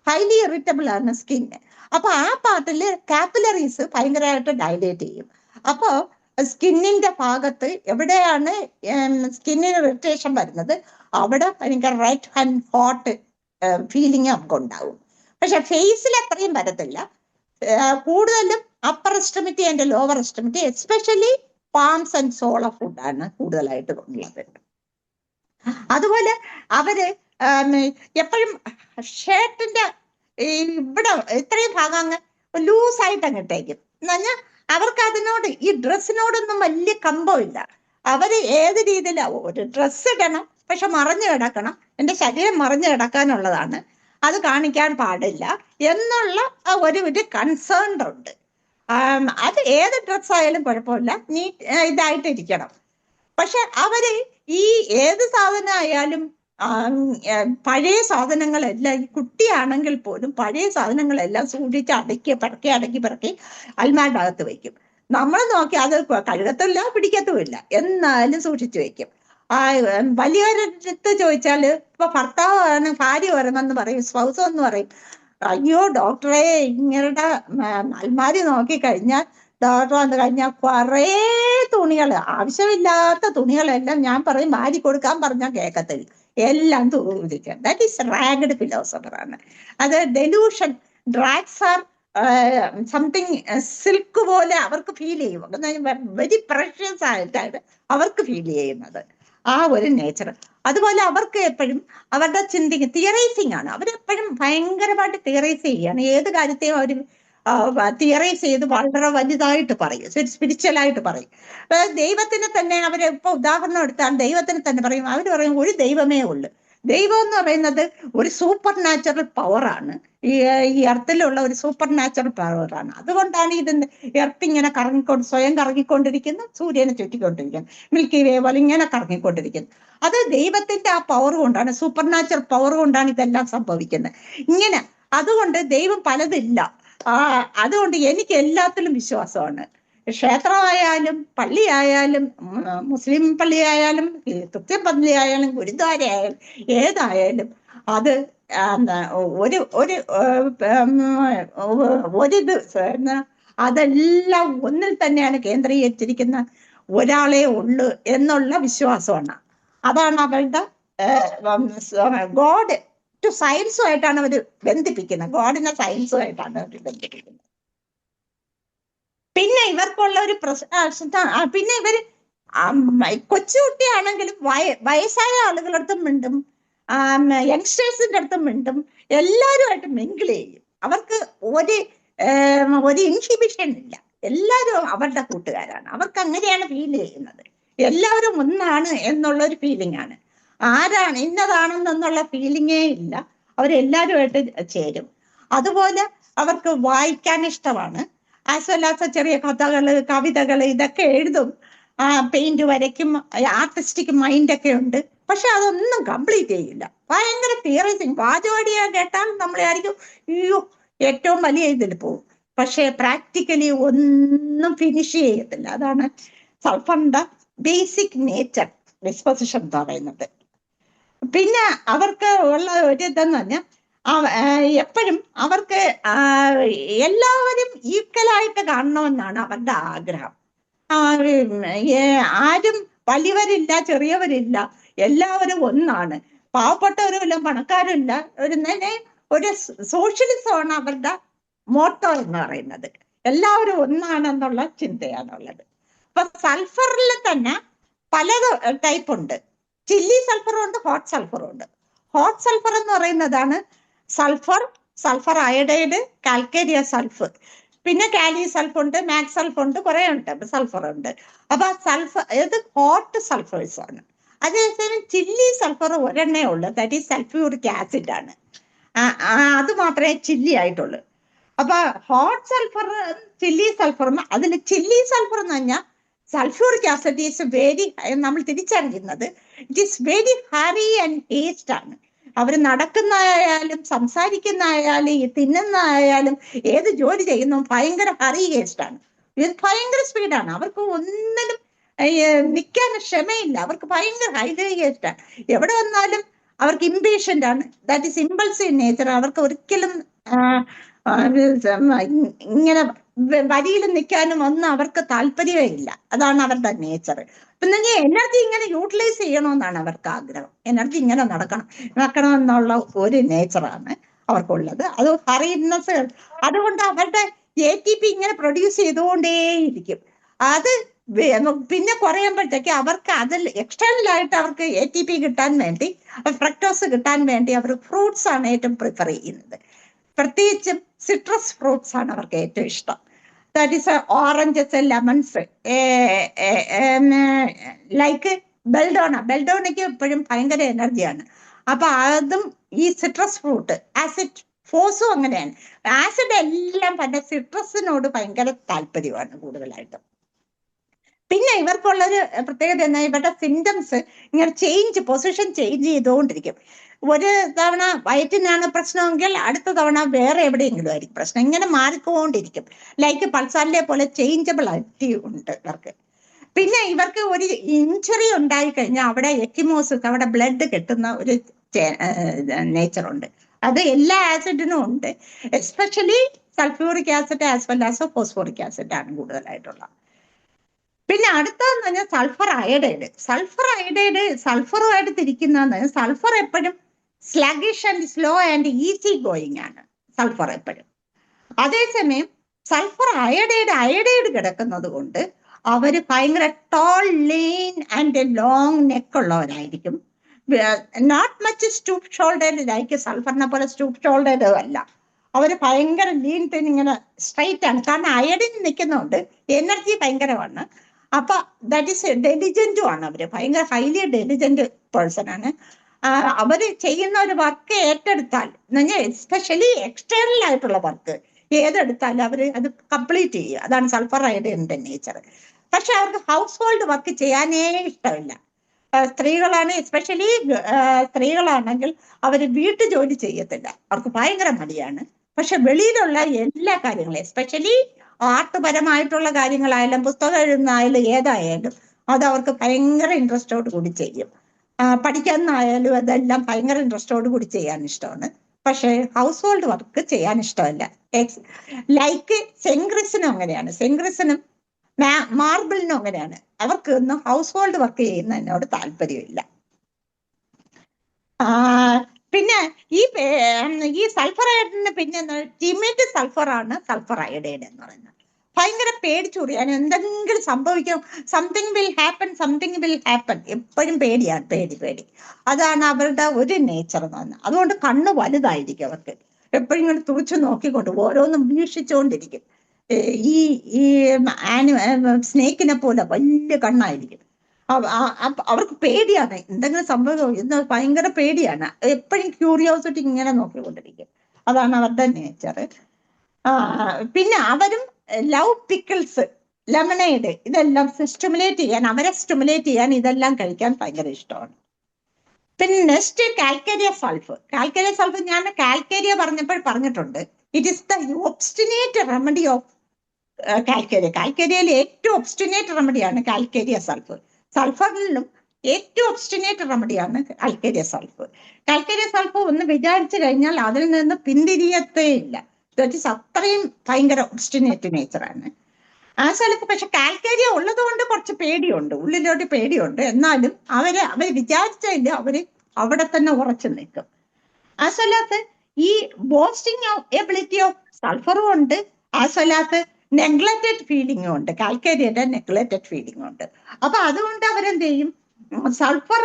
ഹൈലി ഇറിറ്റബിൾ ആണ് സ്കിന്ന്. അപ്പൊ ആ പാർട്ടില് കാപ്പിലറീസ് ഭയങ്കരമായിട്ട് ഡൈലേറ്റ് ചെയ്യും. അപ്പോ സ്കിന്നിന്റെ ഭാഗത്ത് എവിടെയാണ് സ്കിന്നിന് ഇറിറ്റേഷൻ വരുന്നത് അവിടെ ഭയങ്കര റെഡ് ആൻഡ് ഹോട്ട് ഫീലിംഗ് നമുക്ക് ഉണ്ടാവും. പക്ഷെ ഫേസിൽ അത്രയും വരത്തില്ല. കൂടുതലും upper extremity and lower extremity, especially palms and sole of foot ആണ് കൂടുതലായിട്ട് ഉള്ളത്. അതുപോലെ അവര് എപ്പോഴും ഷർട്ടിന്റെ ഇവിടെ ഇത്രയും ഭാഗം അങ്ങ് ലൂസായിട്ട് അങ്ങ് ഇട്ടേക്കും. എന്ന് പറഞ്ഞാൽ അവർക്ക് അതിനോട് ഈ ഡ്രസ്സിനോടൊന്നും വലിയ കമ്പമില്ല. അവര് ഏത് രീതിയിലാവും, ഒരു ഡ്രസ്സ് ഇടണം പക്ഷെ മറഞ്ഞു കിടക്കണം, എന്റെ ശരീരം മറഞ്ഞു കിടക്കാനുള്ളതാണ്, അത് കാണിക്കാൻ പാടില്ല എന്നുള്ള ഒരു കൺസേൺ ഉണ്ട്. അത് ഏത് ഡ്രസ് ആയാലും കുഴപ്പമില്ല, ഇതായിട്ടിരിക്കണം. പക്ഷെ അവര് ഈ ഏത് സാധനം ആയാലും പഴയ സാധനങ്ങളെല്ലാം, ഈ കുട്ടിയാണെങ്കിൽ പോലും പഴയ സാധനങ്ങളെല്ലാം സൂക്ഷിച്ച് അടക്കി പിറക്കി അൽമാരുടെ അകത്ത് വയ്ക്കും. നമ്മൾ നോക്കി അത് കഴുകത്തില്ല, പിടിക്കത്തുമില്ല, എന്നാലും സൂക്ഷിച്ചു വെക്കും. വലിയവരടുത്ത് ചോദിച്ചാല് ഇപ്പൊ ഭർത്താവാണ് ഭാര്യ വരണമെന്ന് പറയും, സ്പൗസ് എന്ന് പറയും, അയ്യോ ഡോക്ടറെ ഇങ്ങരുടെ അൽമാരി നോക്കി കഴിഞ്ഞാൽ ഡോക്ടർ വന്നു കഴിഞ്ഞാൽ കുറേ തുണികള്, ആവശ്യമില്ലാത്ത തുണികളെല്ലാം ഞാൻ പറയും മാരി കൊടുക്കാൻ പറഞ്ഞാൽ കേൾക്കത്തില്ല, എല്ലാം തൂതിക്കുക. ദാറ്റ് ഈസ് റാഗഡ് ഫിലോസഫർ ആണ്. അത് delusion. Drags are something silk പോലെ അവർക്ക് ഫീൽ ചെയ്യും, വെരി പ്രഷ്യസ് ആയിട്ടാണ് അവർക്ക് ഫീൽ ചെയ്യുന്നത്, ആ ഒരു നേച്ചർ. അതുപോലെ അവർക്ക് എപ്പോഴും അവരുടെ തിയറൈസിങ് ആണ്, അവരെപ്പോഴും ഭയങ്കരമായിട്ട് തിയറൈസ് ചെയ്യാണ്. ഏത് കാര്യത്തെയും അവർ തിയറൈസ് ചെയ്ത് വളരെ വലുതായിട്ട് പറയും, സ്പിരിച്വലായിട്ട് പറയും. ദൈവത്തിന് തന്നെ അവര് ഇപ്പൊ ഉദാഹരണം എടുത്താൽ ദൈവത്തിന് തന്നെ പറയും, അവർ പറയും ഒരു ദൈവമേ ഉള്ളു. ദൈവം എന്ന് പറയുന്നത് ഒരു സൂപ്പർ നാച്ചുറൽ പവറാണ്, ഈ എർത്തിലുള്ള ഒരു സൂപ്പർ നാച്ചുറൽ പവറാണ്. അതുകൊണ്ടാണ് ഇതിന്റെ എർത്ത് ഇങ്ങനെ സ്വയം കറങ്ങിക്കൊണ്ടിരിക്കുന്നു, സൂര്യനെ ചുറ്റിക്കൊണ്ടിരിക്കുന്നു, മിൽക്കി വേ പോലെ ഇങ്ങനെ കറങ്ങിക്കൊണ്ടിരിക്കുന്നു. അത് ദൈവത്തിന്റെ ആ പവർ കൊണ്ടാണ്, സൂപ്പർ നാച്ചുറൽ പവർ കൊണ്ടാണ് ഇതെല്ലാം സംഭവിക്കുന്നത്. ഇങ്ങനെ അതുകൊണ്ട് ദൈവം പലതില്ല. അതുകൊണ്ട് എനിക്ക് എല്ലാത്തിലും വിശ്വാസമാണ്. ക്ഷേത്രമായാലും പള്ളിയായാലും മുസ്ലിം പള്ളിയായാലും ക്രിസ്ത്യൻ പള്ളിയായാലും ഗുരുദ്വാരയായാലും ഏതായാലും അത് അതെല്ലാം ഒന്നിൽ തന്നെയാണ് കേന്ദ്രീകരിച്ചിരിക്കുന്ന ഒരാളെ ഉള്ളു എന്നുള്ള വിശ്വാസമാണ്. അതാണ് അവരുടെ ഗോഡ് ടു സയൻസുമായിട്ടാണ് അവർ ബന്ധിപ്പിക്കുന്നത്, ഗോഡിനെ സയൻസുമായിട്ടാണ് അവർ ബന്ധിപ്പിക്കുന്നത്. പിന്നെ ഇവർക്കുള്ള ഒരു പിന്നെ ഇവര് കൊച്ചുകുട്ടിയാണെങ്കിലും വയസ്സായ ആളുകളടുത്തും മിണ്ടും, യങ്സ്റ്റേഴ്സിന്റെ അടുത്തും മിണ്ടും, എല്ലാവരുമായിട്ട് മിങ്കിൾ ചെയ്യും. അവർക്ക് ഒരു ഇൻഹിബിഷൻ ഇല്ല, എല്ലാവരും അവരുടെ കൂട്ടുകാരാണ്. അവർക്ക് അങ്ങനെയാണ് ഫീൽ ചെയ്യുന്നത്, എല്ലാവരും ഒന്നാണ് എന്നുള്ള ഒരു ഫീലിംഗ് ആണ്. ആരാണ് ഇന്നതാണെന്നുള്ള ഫീലിംഗേ ഇല്ല, അവരെല്ലാവരുമായിട്ട് ചേരും. അതുപോലെ അവർക്ക് വായിക്കാൻ ഇഷ്ടമാണ്, ആസ് വെൽ ആസ് ചെറിയ കഥകള് കവിതകള് ഇതൊക്കെ എഴുതും, പെയിന്റ് വരയ്ക്കും, ആർട്ടിസ്റ്റിക് മൈൻഡൊക്കെ ഉണ്ട്. പക്ഷെ അതൊന്നും കംപ്ലീറ്റ് ചെയ്യില്ല, ഭയങ്കര തിയറൈസിങ്. വാചോടിയാ കേട്ടാൽ നമ്മളായിരിക്കും അയ്യോ ഏറ്റവും വലിയ ഇതിൽ പോകും, പക്ഷെ പ്രാക്ടിക്കലി ഒന്നും ഫിനിഷ് ചെയ്യത്തില്ല. അതാണ് സൾഫറിന്റെ ബേസിക് നേച്ചർ ഡിസ്പോസിഷൻ എന്ന് പറയുന്നത്. പിന്നെ അവർക്ക് ഉള്ള ഒരു ഇതെന്ന് പറഞ്ഞാൽ എപ്പോഴും അവർക്ക് എല്ലാവരും ഈക്വലായിട്ട് കാണണമെന്നാണ് അവരുടെ ആഗ്രഹം. ആരും വലിയവരില്ല ചെറിയവരില്ല, എല്ലാവരും ഒന്നാണ്. പാവപ്പെട്ടവരുമില്ല പണക്കാരുമില്ല, ഒരു സോഷ്യലിസമാണ് അവരുടെ മോട്ടോ എന്ന് പറയുന്നത്. എല്ലാവരും ഒന്നാണെന്നുള്ള ചിന്തയാണുള്ളത്. അപ്പൊ സൾഫറിൽ തന്നെ പല ടൈപ്പ് ഉണ്ട്. ചില്ലി സൾഫറും ഉണ്ട്, ഹോട്ട് സൾഫറും ഉണ്ട്. ഹോട്ട് സൾഫർ എന്ന് പറയുന്നതാണ് സൾഫർ അയഡൈഡ്, കാൽക്കേരിയ സൾഫർ, പിന്നെ കാലി സൾഫർ ഉണ്ട്, മാക്സ് സൾഫർ ഉണ്ട്, കുറെ ഉണ്ട്, സൾഫർ ഉണ്ട്. അപ്പൊ ഇത് ഹോട്ട് സൾഫേഴ്സ് ആണ്. അതേസമയം ചില്ലി സൾഫർ ഒരെണ്ണേ ഉള്ളു, ദാറ്റ് ഈസ് സൾഫ്യൂറിക് ആസിഡ് ആണ്. അത് മാത്രമേ ചില്ലി ആയിട്ടുള്ളൂ. അപ്പൊ ഹോട്ട് സൾഫർ ചില്ലി സൾഫർ, അതിന് ചില്ലി സൾഫർ എന്ന് പറഞ്ഞാൽ സൾഫ്യൂറിക് ആസിഡ് ഈസ് വെരി, നമ്മൾ തിരിച്ചറിയുന്നത് it is very hurry and taste ആണ്. അവർ നടക്കുന്നതായാലും സംസാരിക്കുന്നതായാലും തിന്നുന്നതായാലും ഏത് ജോലി ചെയ്യുന്നു ഭയങ്കര ഹറി ടേസ്റ്റ് ആണ്, ഇത് ഭയങ്കര സ്പീഡാണ്. അവർക്ക് ഒന്നിനും നിൽക്കാൻ ക്ഷമയില്ല. അവർക്ക് ഭയങ്കര ഹൈഡ്രേറ്റ്. എവിടെ വന്നാലും അവർക്ക് ഇംപേഷ്യന്റ് ആണ്. That is impulsive nature. അവർക്ക് ഒരിക്കലും ഇങ്ങനെ വരിയിൽ നിൽക്കാനും ഒന്നും അവർക്ക് താല്പര്യമേ ഇല്ല. അതാണ് അവരുടെ നേച്ചർ. പിന്നെ എനർജി ഇങ്ങനെ യൂട്ടിലൈസ് ചെയ്യണമെന്നാണ് അവർക്ക് ആഗ്രഹം. എനർജി ഇങ്ങനെ നടക്കണം എന്നുള്ള ഒരു നേച്ചറാണ് അവർക്കുള്ളത്. അത് ഹറിനെസ്. അതുകൊണ്ട് അവരുടെ ATP ഇങ്ങനെ പ്രൊഡ്യൂസ് ചെയ്തുകൊണ്ടേയിരിക്കും. അത് പിന്നെ കുറയുമ്പോഴത്തേക്ക് അവർക്ക് അതിൽ എക്സ്റ്റേണൽ ആയിട്ട് അവർക്ക് ATP കിട്ടാൻ വേണ്ടി, ഫ്രക്ടോസ് കിട്ടാൻ വേണ്ടി അവർ ഫ്രൂട്ട്സ് ആണ് ഏറ്റവും പ്രിഫർ ചെയ്യുന്നത്. പ്രത്യേകിച്ചും സിട്രസ് ഫ്രൂട്ട്സ് ആണ് അവർക്ക് ഏറ്റവും ഇഷ്ടം. That is oranges, lemons, like ബെൽഡോണയ്ക്ക് എപ്പോഴും ഭയങ്കര എനർജിയാണ്. അപ്പൊ അതും ഈ സിട്രസ് ഫ്രൂട്ട്, ആസിഡ് ഫോസും അങ്ങനെയാണ്. ആസിഡ് എല്ലാം തന്നെ സിട്രസിനോട് ഭയങ്കര താല്പര്യമാണ് കൂടുതലായിട്ടും. പിന്നെ ഇവർക്കുള്ളൊരു പ്രത്യേകത എന്നാ, ഇവരുടെ സിംറ്റംസ് ഇങ്ങനെ പൊസിഷൻ ചേഞ്ച് ചെയ്തുകൊണ്ടിരിക്കും. ഒരു തവണ വയറ്റിനാണ് പ്രശ്നമെങ്കിൽ അടുത്ത തവണ വേറെ എവിടെയെങ്കിലും ആയിരിക്കും പ്രശ്നം. ഇങ്ങനെ മാറിക്കൊണ്ടിരിക്കും. ലൈക്ക് പൾസാറിലെ പോലെ ചേഞ്ചബിലിറ്റി ഉണ്ട് ഇവർക്ക്. പിന്നെ ഇവർക്ക് ഒരു ഇഞ്ചുറി ഉണ്ടായിക്കഴിഞ്ഞാൽ അവിടെ എക്കിമോസിസ്, അവിടെ ബ്ലഡ് കെട്ടുന്ന ഒരു നേച്ചറുണ്ട്. അത് എല്ലാ ആസിഡിനും ഉണ്ട്. Especially sulphuric acid as well as phosphoric acid ആണ് കൂടുതലായിട്ടുള്ള. പിന്നെ അടുത്തതെന്ന് പറഞ്ഞാൽ സൾഫർ അയഡൈഡ്. സൾഫറുമായിട്ട് തിരിക്കുന്നതെന്ന്, സൾഫർ എപ്പോഴും sluggish and slow and easy going ആണ് സൾഫർ എപ്പോഴും. അതേസമയം സൾഫർ അയഡൈഡ് കിടക്കുന്നത് കൊണ്ട് അവര് ഭയങ്കര tall, lean and long neck ഉള്ളവരായിരിക്കും. Not much stoop shouldered like സൾഫറിനെ പോലെ സ്റ്റൂപ്പ് ഷോൾഡേഡ് അല്ല. അവര് ഭയങ്കര ലീൻ തിൻ, ഇങ്ങനെ സ്ട്രൈറ്റ് ആണ്. കാരണം അയഡിൻ നിൽക്കുന്നതുകൊണ്ട് എനർജി ഭയങ്കരമാണ്. അപ്പൊ ദാറ്റ് ഈസ് ഡെലിജന്റും ആണ്. അവര് ഭയങ്കര ഹൈലി ഡെലിജന്റ് പേഴ്സൺ ആണ്. അവര് ചെയ്യുന്ന ഒരു വർക്ക് ഏറ്റെടുത്താൽ, എസ്പെഷ്യലി എക്സ്റ്റേണൽ ആയിട്ടുള്ള വർക്ക് ഏതെടുത്താലും അവര് അത് കംപ്ലീറ്റ് ചെയ്യും. അതാണ് സൾഫർ അയഡൈഡിന്റെ നേച്ചർ. പക്ഷെ അവർക്ക് ഹൗസ് ഹോൾഡ് വർക്ക് ചെയ്യാനേ ഇഷ്ടമില്ല. സ്ത്രീകളാണ്, എസ്പെഷ്യലി സ്ത്രീകളാണെങ്കിൽ അവര് വീട്ടു ജോലി ചെയ്യത്തില്ല. അവർക്ക് ഭയങ്കര മടിയാണ്. പക്ഷെ വെളിയിലുള്ള എല്ലാ കാര്യങ്ങളും, എസ്പെഷ്യലി ആർട്ട്പരമായിട്ടുള്ള കാര്യങ്ങളായാലും പുസ്തകം എഴുതുന്നതായാലും ഏതായാലും അത് അവർക്ക് ഭയങ്കര ഇൻട്രസ്റ്റോട് കൂടി ചെയ്യും. പഠിക്കാനായാലും അതെല്ലാം ഭയങ്കര ഇൻട്രസ്റ്റോട് കൂടി ചെയ്യാൻ ഇഷ്ടമാണ്. പക്ഷെ ഹൗസ് ഹോൾഡ് വർക്ക് ചെയ്യാൻ ഇഷ്ടമല്ല. ലൈക്ക് സെൻഗ്രിസിനും അങ്ങനെയാണ്. സെൻഗ്രിസിനും മാർബിളിനും അങ്ങനെയാണ്. അവർക്ക് ഒന്നും ഹൗസ് ഹോൾഡ് വർക്ക് ചെയ്യുന്നതിനോട് താല്പര്യമില്ല. പിന്നെ ഈ സൾഫർ അയഡൈഡിന് പിന്നെ ടിമിഡ് സൾഫറാണ് സൾഫർ അയഡൈഡ് എന്ന് പറയുന്നത്. ഭയങ്കര പേടിച്ചുറിയാണ്. എന്തെങ്കിലും സംഭവിക്കും, സംതിങ് വിൽ ഹാപ്പൻ. എപ്പോഴും പേടിയാണ്, പേടി. അതാണ് അവരുടെ ഒരു നേച്ചർ എന്ന് പറഞ്ഞാൽ. അതുകൊണ്ട് കണ്ണ് വലുതായിരിക്കും അവർക്ക്. എപ്പോഴും ഇങ്ങനെ തുറച്ചു നോക്കിക്കൊണ്ട് ഓരോന്നും വീക്ഷിച്ചുകൊണ്ടിരിക്കും. ഈ സ്നേക്കിനെ പോലെ വലിയ കണ്ണായിരിക്കും. അവർക്ക് പേടിയാണ്. എന്തെങ്കിലും സംഭവം എന്ന് ഭയങ്കര പേടിയാണ്. എപ്പോഴും ക്യൂരിയോസിറ്റി ഇങ്ങനെ നോക്കിക്കൊണ്ടിരിക്കും. അതാണ് അവരുടെ നേച്ചർ. പിന്നെ അവരും ലവ് പിക്കിൾസ്, ലെമണേഡ്, ഇതെല്ലാം അവരെ സ്റ്റിമുലേറ്റ് ചെയ്യാൻ ഇതെല്ലാം കഴിക്കാൻ ഭയങ്കര ഇഷ്ടമാണ്. പിന്നെ നെക്സ്റ്റ് കാൽക്കേരിയ സൾഫ്. ഞാൻ കാൽക്കേരിയ പറഞ്ഞിട്ടുണ്ട്. It is the obstinate remedy of കാൽക്കേരിയയിൽ ഏറ്റവും ഒബ്സ്റ്റിനേറ്റ് റെമഡിയാണ് കാൽക്കേരിയ സൾഫ്. സൾഫറിലും ഏറ്റവും ഒബ്സ്റ്റിനേറ്റ് റെമഡിയാണ് കാൽക്കേരിയ സൾഫ്. ഒന്ന് വിചാരിച്ചു കഴിഞ്ഞാൽ അതിൽ നിന്ന് പിന്തിരിയത്തേ ഇല്ല. അത്രയും ഭയങ്കര ഒബ്സ്റ്റിനേറ്റ് നേച്ചറാണ് ആ സൾഫ്. പക്ഷെ കാൽക്കേരിയ ഉള്ളത് കൊണ്ട് കുറച്ച് പേടിയുണ്ട്, ഉള്ളിലോട്ട് പേടിയുണ്ട്. എന്നാലും അവര് വിചാരിച്ചില്ല, അവര് അവിടെ തന്നെ ഉറച്ചു നിൽക്കും. ആ സ്ഥലത്ത് ഈ ബോസ്റ്റിംഗ് എബിലിറ്റി ഓഫ് സൾഫറും ഉണ്ട്, ആ സ്ഥലത്ത് നെഗ്ലക്റ്റഡ് ഫീലിംഗും ഉണ്ട്. കാൽക്കേരിയയുടെ നെഗ്ലക്റ്റഡ് ഫീലിംഗും ഉണ്ട്. അപ്പൊ അതുകൊണ്ട് അവരെന്ത് ചെയ്യും, സൾഫർ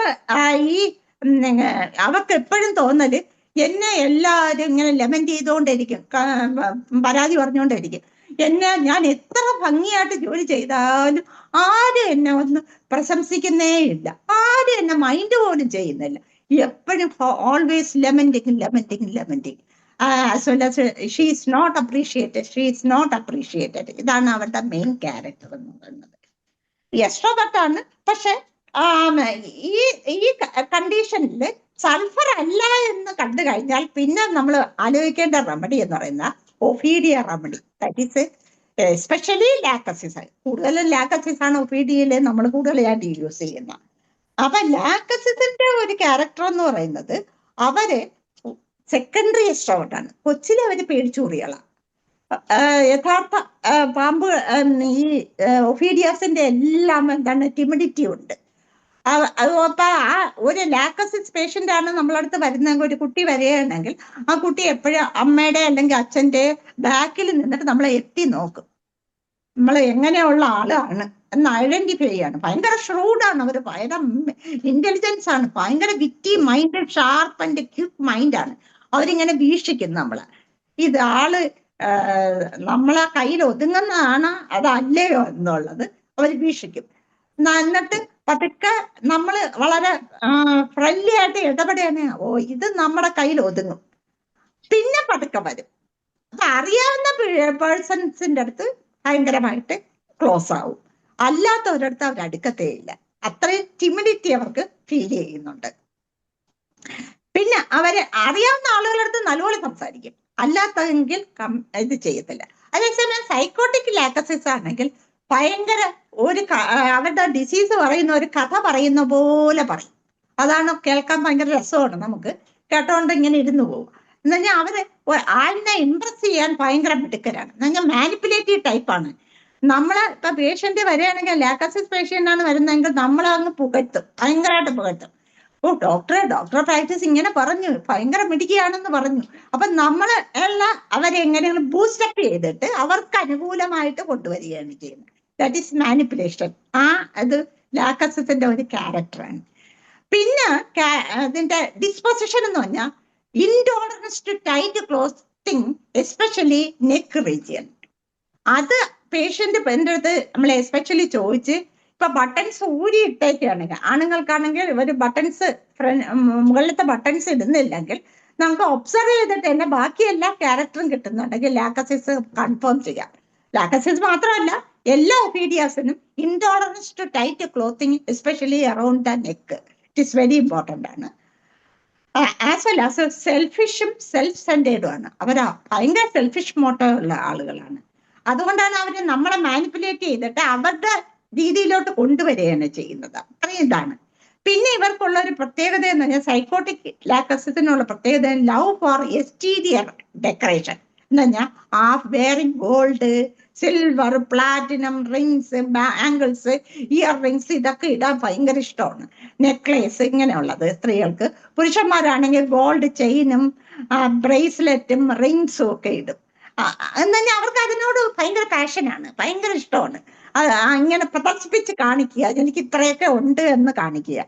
അവർക്ക് എപ്പോഴും തോന്നല്, എന്നെ എല്ലാവരും ഇങ്ങനെ ലെമന്റ് ചെയ്തുകൊണ്ടിരിക്കും, പരാതി പറഞ്ഞുകൊണ്ടിരിക്കും. ഞാൻ എത്ര ഭംഗിയായിട്ട് ജോലി ചെയ്താലും ആരും എന്നെ ഒന്ന് പ്രശംസിക്കുന്നേ ഇല്ല, ആരും എന്നെ മൈൻഡ് പോലും ചെയ്യുന്നില്ല. എപ്പോഴും always ലെമന്റിങ്. As well as she is not appreciated. ഇതാണ് അവരുടെ മെയിൻ ക്യാരക്ടർ എന്ന് പറയുന്നത്. എക്സ്ട്രോവേർട്ട് ആണ്. പക്ഷെ ഈ കണ്ടീഷനിൽ സൾഫർ അല്ല എന്ന് കണ്ടു കഴിഞ്ഞാൽ പിന്നെ നമ്മൾ ആലോചിക്കേണ്ട റെമഡി എന്ന് പറയുന്ന ophidia remedy. That is especially lachesis. കൂടുതലും ലാക്ടസിസ് ആണ് ഒപിഡിയിൽ നമ്മൾ കൂടുതലായിട്ട് യൂസ് ചെയ്യുന്നത്. അപ്പൊ ലാക്ടസിന്റെ ഒരു ക്യാരക്ടർ എന്ന് പറയുന്നത് അവര് സെക്കൻഡറി എക്സ്ട്രോവേർട്ട് ആണ്. കൊച്ചിലെ അവര് പേടിച്ചൂറികളാണ്. യഥാർത്ഥ പാമ്പ് ഈ ഒഫീഡിയാസിന്റെ എല്ലാം എന്താണ് ടിമിഡിറ്റി ഉണ്ട്. അപ്പൊ ആ ഒരു ലാക്ടസിസ് പേഷ്യന്റ് ആണ് നമ്മളടുത്ത് വരുന്നെങ്കിൽ, ഒരു കുട്ടി വരികയാണെങ്കിൽ ആ കുട്ടി എപ്പോഴും അമ്മയുടെ അല്ലെങ്കിൽ അച്ഛന്റെ ബാക്കിൽ നിന്നിട്ട് നമ്മളെ എത്തി നോക്കും. നമ്മൾ എങ്ങനെയുള്ള ആളാണ് എന്ന് ഐഡന്റിഫൈ ചെയ്യാണ്. ഭയങ്കര ഷ്രൂഡാണ് അവർ, ഭയങ്കര ഇന്റലിജൻസ് ആണ്, ഭയങ്കര വിറ്റി മൈൻഡ്, ഷാർപ്പ് ആൻഡ് ക്വിക്ക് മൈൻഡാണ്. അവരിങ്ങനെ വീക്ഷിക്കും നമ്മളെ. ഇത് ആള് നമ്മളെ കയ്യിൽ ഒതുങ്ങുന്നതാണ് അതല്ലയോ എന്നുള്ളത് അവർ വീക്ഷിക്കും. എന്നിട്ട് പതുക്കെ നമ്മൾ വളരെ ഫ്രണ്ട്ലി ആയിട്ട് ഇടപെടുകയാണ്. ഓ, ഇത് നമ്മുടെ കയ്യിൽ ഒതുങ്ങും. പിന്നെ പതുക്കെ വരും. അപ്പൊ അറിയാവുന്ന പേഴ്സൺസിന്റെ അടുത്ത് ഭയങ്കരമായിട്ട് ക്ലോസ് ആവും. അല്ലാത്തവരടുത്ത് അവർ അടുക്കത്തേയില്ല. അത്രയും ടിമിഡിറ്റി അവർക്ക് ഫീൽ ചെയ്യുന്നുണ്ട്. പിന്നെ അവര് അറിയാവുന്ന ആളുകളടുത്ത് നല്ലപോലെ സംസാരിക്കും, അല്ലാത്തെങ്കിൽ ഇത് ചെയ്യത്തില്ല. അതേസമയം സൈക്കോട്ടിക് ലാക്ടസിസ് ആണെങ്കിൽ ഭയങ്കര ഒരു അവരുടെ ഡിസീസ് പറയുന്ന ഒരു കഥ പറയുന്ന പോലെ പറയും. അതാണ് കേൾക്കാൻ ഭയങ്കര രസമാണ്, നമുക്ക് കേട്ടോണ്ട് ഇങ്ങനെ ഇരുന്നു പോകും. എന്ന് പറഞ്ഞാൽ അവര് ആളിനെ ഇംപ്രസ് ചെയ്യാൻ ഭയങ്കര മിടുക്കരാണ്. എന്ന് പറഞ്ഞാൽ മാനിപ്പുലേറ്റീവ് ടൈപ്പാണ്. നമ്മളെ ഇപ്പൊ പേഷ്യന്റ് വരികയാണെങ്കിൽ, ലാക്ടസിസ് പേഷ്യന്റ് ആണ് വരുന്നതെങ്കിൽ നമ്മളങ്ങ് പുകഴ്ത്തും, ഭയങ്കരമായിട്ട് പുകഴ്ത്തും. ഓ, ഡോക്ടർ പ്രാക്ടീസ് ഇങ്ങനെ പറഞ്ഞു, ഭയങ്കര മിടുക്കിയാണെന്ന് പറഞ്ഞു. അപ്പൊ നമ്മൾ അവരെങ്ങനെയാണ് ബൂസ്റ്റപ്പ് ചെയ്തിട്ട് അവർക്ക് അനുകൂലമായിട്ട് കൊണ്ടുവരികയാണ് ചെയ്യുന്നത്. That is manipulation. അത് ലാക്ടസിന്റെ ഒരു ക്യാരക്ടറാണ്. പിന്നെ അതിന്റെ ഡിസ്പൊസിഷൻ എന്ന് പറഞ്ഞാൽ intolerance to tight clothing, especially neck region. അത് പേഷ്യന്റ് എൻ്റെ അടുത്ത് നമ്മൾ എസ്പെഷ്യലി ചോദിച്ച്, ഇപ്പൊ ബട്ടൺസ് ഊരി ഇട്ടേക്കാണെങ്കിൽ, ആണുങ്ങൾക്കാണെങ്കിൽ ഇവർ ബട്ടൺസ് മുകളിലത്തെ ബട്ടൺസ് ഇടുന്നില്ലെങ്കിൽ നമുക്ക് ഒബ്സർവ് ചെയ്തിട്ട് തന്നെ ബാക്കി എല്ലാ ക്യാരക്ടറും കിട്ടുന്നുണ്ടെങ്കിൽ ലാക്ടസിസ് കൺഫേം ചെയ്യാം. ലാക്ടസിസ് മാത്രമല്ല, എല്ലാ ഒപീഡിയാസിനും intolerance to tight clothing, especially around the neck, it is very important ആണ്. ആസ് വെൽ ആസ് സെൽഫിഷും സെൽഫ് സെൻറ്റേർഡും ആണ്. അവരാ ഭയങ്കര സെൽഫിഷ് മോട്ടോ ഉള്ള ആളുകളാണ്. അതുകൊണ്ടാണ് അവർ നമ്മളെ മാനിപ്പുലേറ്റ് ചെയ്തിട്ട് അവരുടെ രീതിയിലോട്ട് കൊണ്ടുവരികയാണ് ചെയ്യുന്നത്. അത്രയും ഇതാണ്. പിന്നെ ഇവർക്കുള്ള ഒരു പ്രത്യേകത എന്ന് പറഞ്ഞാൽ, സൈക്കോട്ടിക് ലാക്ടസിനുള്ള പ്രത്യേകത ലവ് ഫോർ എക്സ്റ്റീരിയർ ഡെക്കറേഷൻ. എന്ന് പറഞ്ഞാൽ wearing gold, silver, platinum, rings, bangles, year rings, ഇതൊക്കെ ഇടാൻ ഭയങ്കര ഇഷ്ടമാണ്. നെക്ലേസ് ഇങ്ങനെയുള്ളത് സ്ത്രീകൾക്ക്. പുരുഷന്മാരാണെങ്കിൽ ഗോൾഡ് ചെയിനും ബ്രേസ്ലെറ്റും റിങ്സും ഒക്കെ ഇടും. എന്ന് പറഞ്ഞാൽ അവർക്ക് അതിനോട് ഭയങ്കര പാഷനാണ്, ഭയങ്കര ഇഷ്ടമാണ്. ഇങ്ങനെ പ്രദർശിപ്പിച്ച് കാണിക്കുക, എനിക്ക് ഇത്രയൊക്കെ ഉണ്ട് എന്ന് കാണിക്കുക.